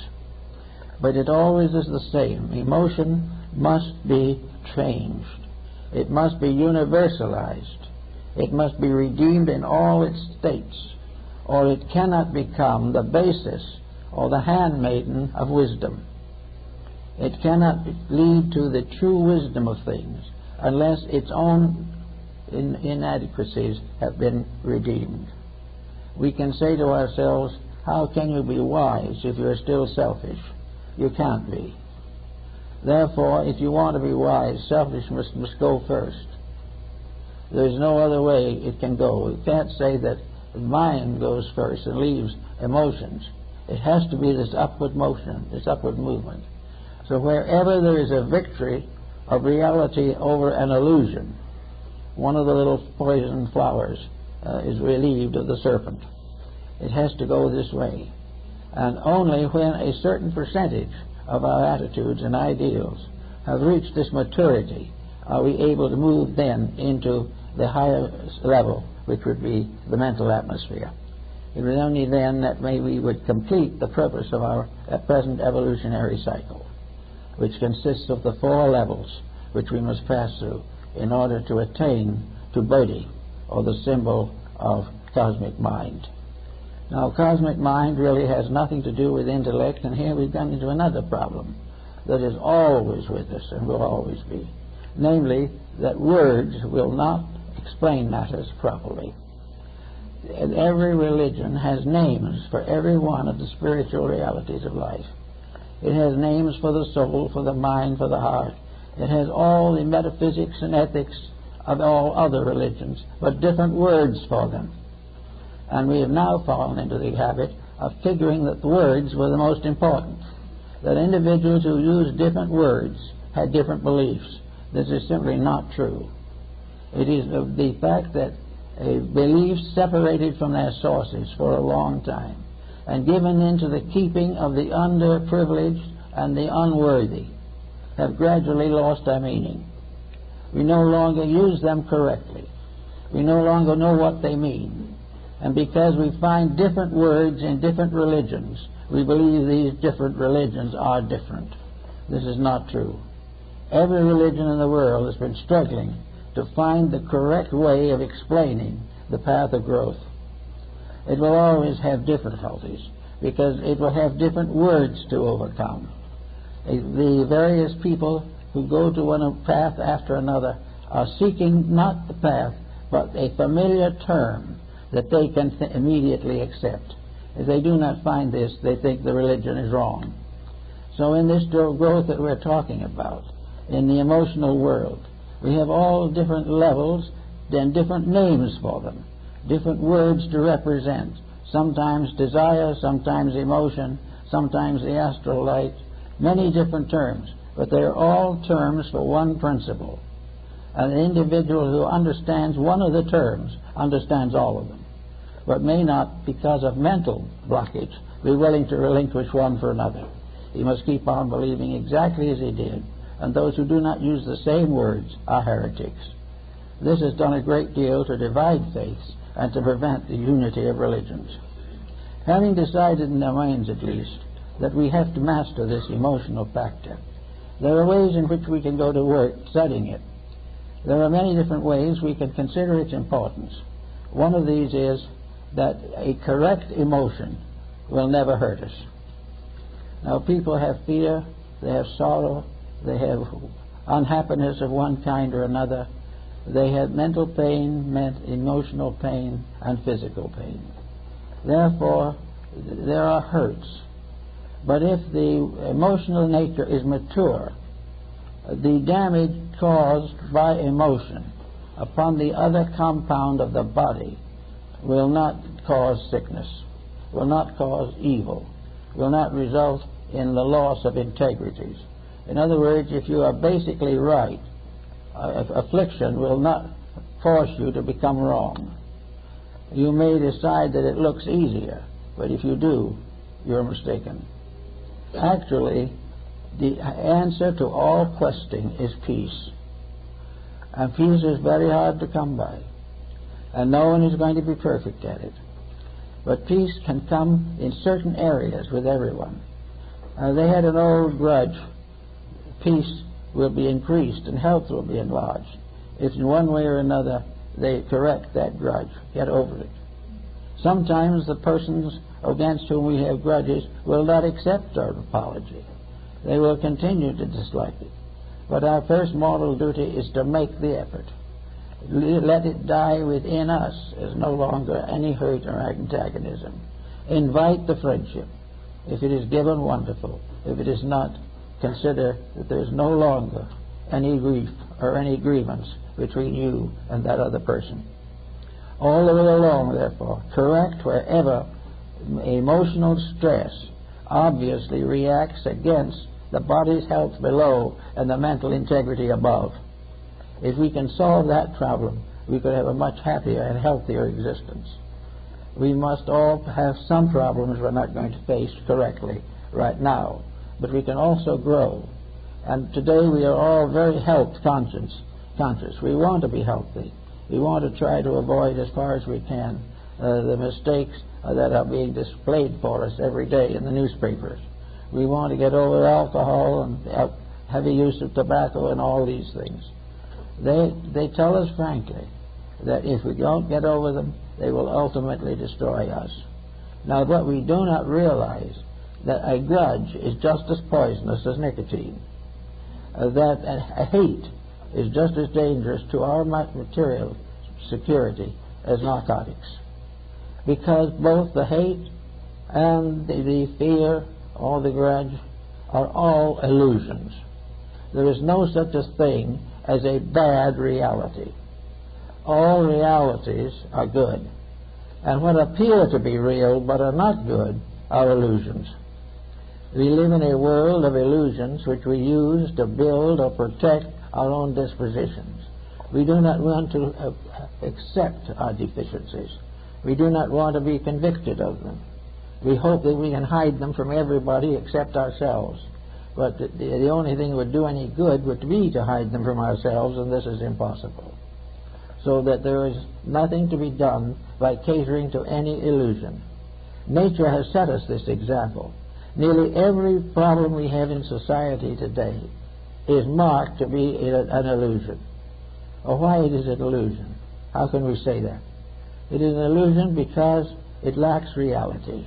Speaker 2: But it always is the same. Emotion must be changed. It must be universalized. It must be redeemed in all its states, or it cannot become the basis or the handmaiden of wisdom. It cannot lead to the true wisdom of things unless its own inadequacies have been redeemed. We can say to ourselves, how can you be wise if you're still selfish? You can't be. Therefore, if you want to be wise, selfishness must go first. There's no other way it can go. You can't say that the mind goes first and leaves emotions. It has to be this upward motion, this upward movement. So wherever there is a victory of reality over an illusion, one of the little poison flowers is relieved of the serpent. It has to go this way. And only when a certain percentage of our attitudes and ideals have reached this maturity are we able to move then into the higher level, which would be the mental atmosphere. It was only then that we would complete the purpose of our present evolutionary cycle, which consists of the 4 levels which we must pass through in order to attain to Bodhi, or the symbol of cosmic mind. Now, cosmic mind really has nothing to do with intellect, and here we've gone into another problem that is always with us and will always be, namely that words will not explain matters properly. And every religion has names for every one of the spiritual realities of life. It has names for the soul, for the mind, for the heart. It has all the metaphysics and ethics of all other religions, but different words for them. And we have now fallen into the habit of figuring that the words were the most important, that individuals who used different words had different beliefs. This is simply not true. It is the fact that beliefs separated from their sources for a long time and given into the keeping of the underprivileged and the unworthy have gradually lost their meaning. We no longer use them correctly. We no longer know what they mean. And because we find different words in different religions, we believe these different religions are different. This is not true. Every religion in the world has been struggling to find the correct way of explaining the path of growth. It will always have difficulties because it will have different words to overcome. The various people who go to one path after another are seeking not the path, but a familiar term that they can immediately accept. If they do not find this, they think the religion is wrong. So in this growth that we're talking about, in the emotional world, we have all different levels and different names for them, different words to represent, sometimes desire, sometimes emotion, sometimes the astral light, many different terms, but they're all terms for one principle. An individual who understands one of the terms understands all of them, but may not, because of mental blockage, be willing to relinquish one for another. He must keep on believing exactly as he did, and those who do not use the same words are heretics. This has done a great deal to divide faiths and to prevent the unity of religions. Having decided in their minds at least that we have to master this emotional factor, there are ways in which we can go to work studying it. There are many different ways we can consider its importance. One of these is that a correct emotion will never hurt us. Now, people have fear, they have sorrow, they have unhappiness of one kind or another. They had mental pain, emotional pain, and physical pain. Therefore, there are hurts. But if the emotional nature is mature, the damage caused by emotion upon the other compound of the body will not cause sickness, will not cause evil, will not result in the loss of integrities. In other words, if you are basically right, affliction will not force you to become wrong. You may decide that it looks easier, but if you do, you're mistaken. Actually, the answer to all questing is peace. And peace is very hard to come by. And no one is going to be perfect at it. But peace can come in certain areas with everyone. They had an old grudge. Peace will be increased and health will be enlarged if in one way or another they correct that grudge, get over it. Sometimes the persons against whom we have grudges will not accept our apology. They will continue to dislike it. But our first moral duty is to make the effort. Let it die within us as no longer any hurt or antagonism. Invite the friendship. If it is given, wonderful. If it is not, consider that there is no longer any grief or any grievance between you and that other person. All the way along, therefore, correct wherever emotional stress obviously reacts against the body's health below and the mental integrity above. If we can solve that problem, we could have a much happier and healthier existence. We must all have some problems we're not going to face correctly right now, but we can also grow. And today we are all very health conscious. We want to be healthy. We want to try to avoid as far as we can the mistakes that are being displayed for us every day in the newspapers. We want to get over alcohol and heavy use of tobacco and all these things. They tell us frankly that if we don't get over them, they will ultimately destroy us. Now, what we do not realize, that a grudge is just as poisonous as nicotine, that a hate is just as dangerous to our material security as narcotics, because both the hate and the fear or the grudge are all illusions. There is no such a thing as a bad reality. All realities are good, and what appear to be real but are not good are illusions. We live in a world of illusions which we use to build or protect our own dispositions. We do not want to accept our deficiencies. We do not want to be convicted of them. We hope that we can hide them from everybody except ourselves. But the only thing that would do any good would be to hide them from ourselves, and this is impossible. So that there is nothing to be done by catering to any illusion. Nature has set us this example. Nearly every problem we have in society today is marked to be an illusion. Or why it is an illusion? How can we say that? It is an illusion because it lacks reality.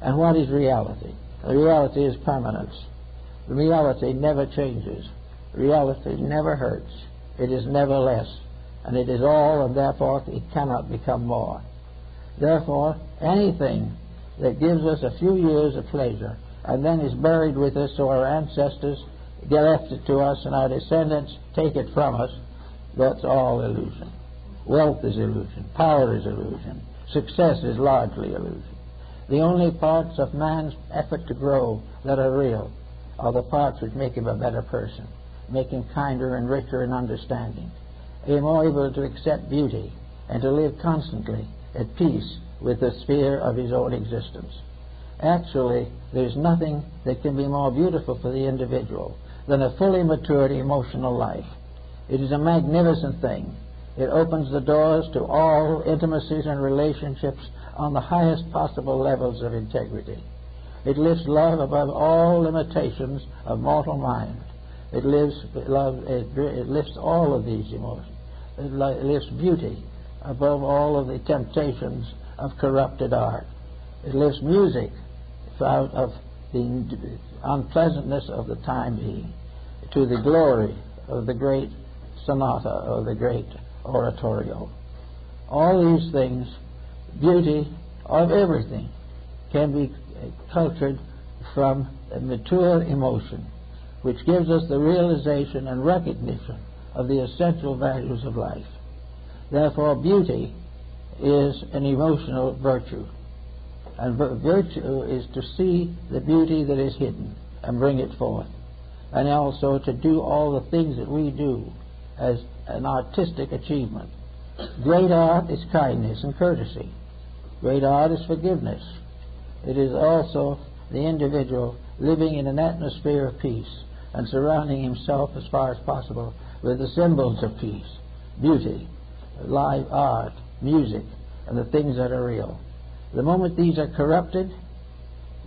Speaker 2: And what is reality? Reality is permanence. Reality never changes. Reality never hurts. It is never less. And it is all, and therefore it cannot become more. Therefore, anything that gives us a few years of pleasure and then is buried with us so our ancestors left it to us and our descendants take it from us, that's all illusion. Wealth is illusion. Power is illusion. Success is largely illusion. The only parts of man's effort to grow that are real are the parts which make him a better person, make him kinder and richer in understanding, more able to accept beauty and to live constantly at peace with the sphere of his own existence. Actually, there's nothing that can be more beautiful for the individual than a fully matured emotional life. It is a magnificent thing. It opens the doors to all intimacies and relationships on the highest possible levels of integrity. It lifts love above all limitations of mortal mind. It lifts all of these emotions. It lifts beauty above all of the temptations of corrupted art. It lifts music out of the unpleasantness of the time being to the glory of the great sonata or the great oratorio. All these things, beauty of everything, can be cultured from a mature emotion, which gives us the realization and recognition of the essential values of life. Therefore, beauty is an emotional virtue. And virtue is to see the beauty that is hidden and bring it forth. And also to do all the things that we do as an artistic achievement. Great art is kindness and courtesy. Great art is forgiveness. It is also the individual living in an atmosphere of peace and surrounding himself as far as possible with the symbols of peace, beauty, live art, music, and the things that are real. The moment these are corrupted,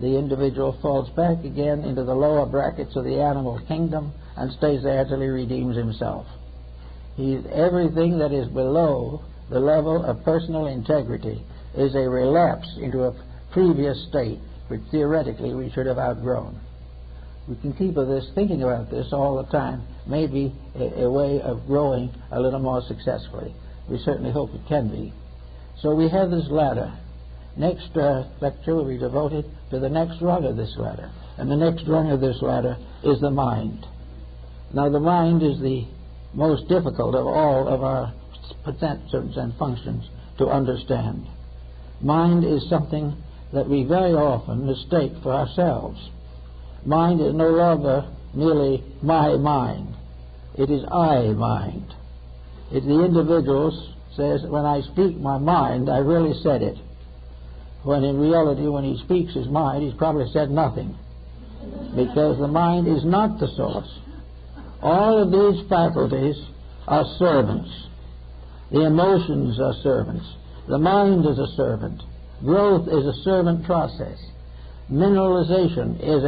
Speaker 2: the individual falls back again into the lower brackets of the animal kingdom and stays there till he redeems himself. Everything that is below the level of personal integrity is a relapse into a previous state which theoretically we should have outgrown. We can keep thinking about this all the time, maybe a way of growing a little more successfully. We certainly hope it can be. So we have this ladder. Next lecture will be devoted to the next rung of this ladder. And the next rung of this ladder is the mind. Now the mind is the most difficult of all of our potentials and functions to understand. Mind is something that we very often mistake for ourselves. Mind is no longer merely my mind. It is I mind. If the individual says, when I speak my mind, I really said it. When in reality, when he speaks his mind, he's probably said nothing. Because the mind is not the source. All of these faculties are servants. The emotions are servants. The mind is a servant. Growth is a servant process. Mineralization is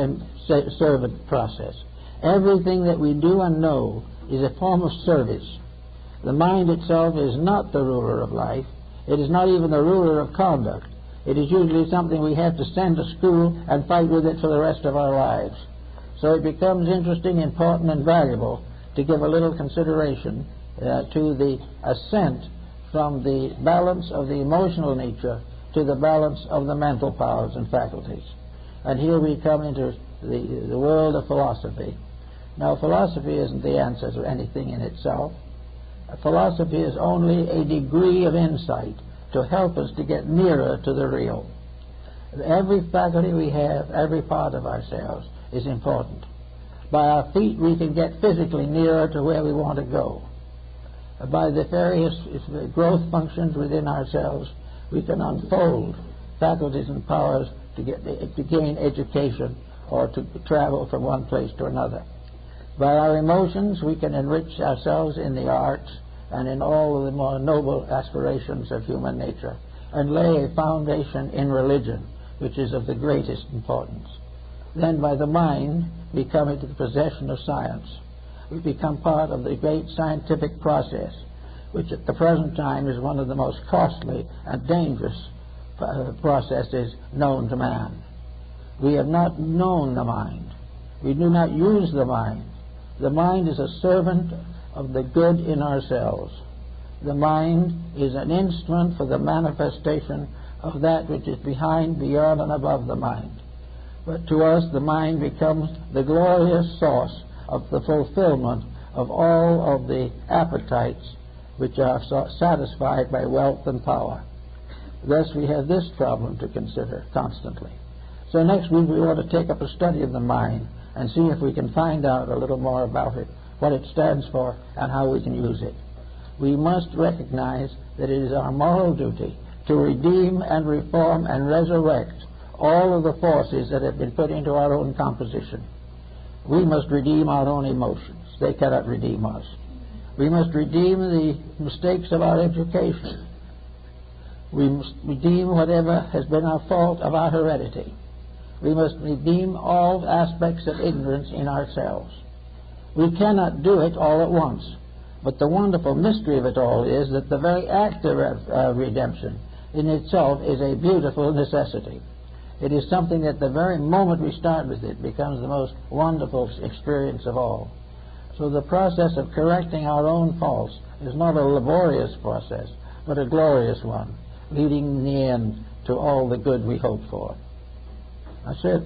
Speaker 2: a servant process. Everything that we do and know is a form of service. The mind itself is not the ruler of life. It is not even the ruler of conduct. It is usually something we have to send to school and fight with it for the rest of our lives. So it becomes interesting, important, and valuable to give a little consideration to the ascent from the balance of the emotional nature to the balance of the mental powers and faculties. And here we come into the world of philosophy. Now, philosophy isn't the answer to anything in itself. Philosophy is only a degree of insight to help us to get nearer to the real. Every faculty we have, every part of ourselves is important. By our feet we can get physically nearer to where we want to go. By the various growth functions within ourselves, we can unfold faculties and powers to gain education or to travel from one place to another. By our emotions, we can enrich ourselves in the arts and in all of the more noble aspirations of human nature, and lay a foundation in religion, which is of the greatest importance. Then by the mind, we come into the possession of science. We become part of the great scientific process, which at the present time is one of the most costly and dangerous processes known to man. We have not known the mind. We do not use the mind. The mind is a servant of the good in ourselves. The mind is an instrument for the manifestation of that which is behind, beyond, and above the mind. But to us, the mind becomes the glorious source of the fulfillment of all of the appetites which are satisfied by wealth and power. Thus, we have this problem to consider constantly. So next week we want to take up a study of the mind and see if we can find out a little more about it, what it stands for, and how we can use it. We must recognize that it is our moral duty to redeem and reform and resurrect all of the forces that have been put into our own composition. We must redeem our own emotions. They cannot redeem us. We must redeem the mistakes of our education. We must redeem whatever has been our fault of our heredity. We must redeem all aspects of ignorance in ourselves. We cannot do it all at once, but the wonderful mystery of it all is that the very act of redemption in itself is a beautiful necessity. It is something that the very moment we start with it becomes the most wonderful experience of all. So the process of correcting our own faults is not a laborious process, but a glorious one, leading in the end to all the good we hope for. That's it.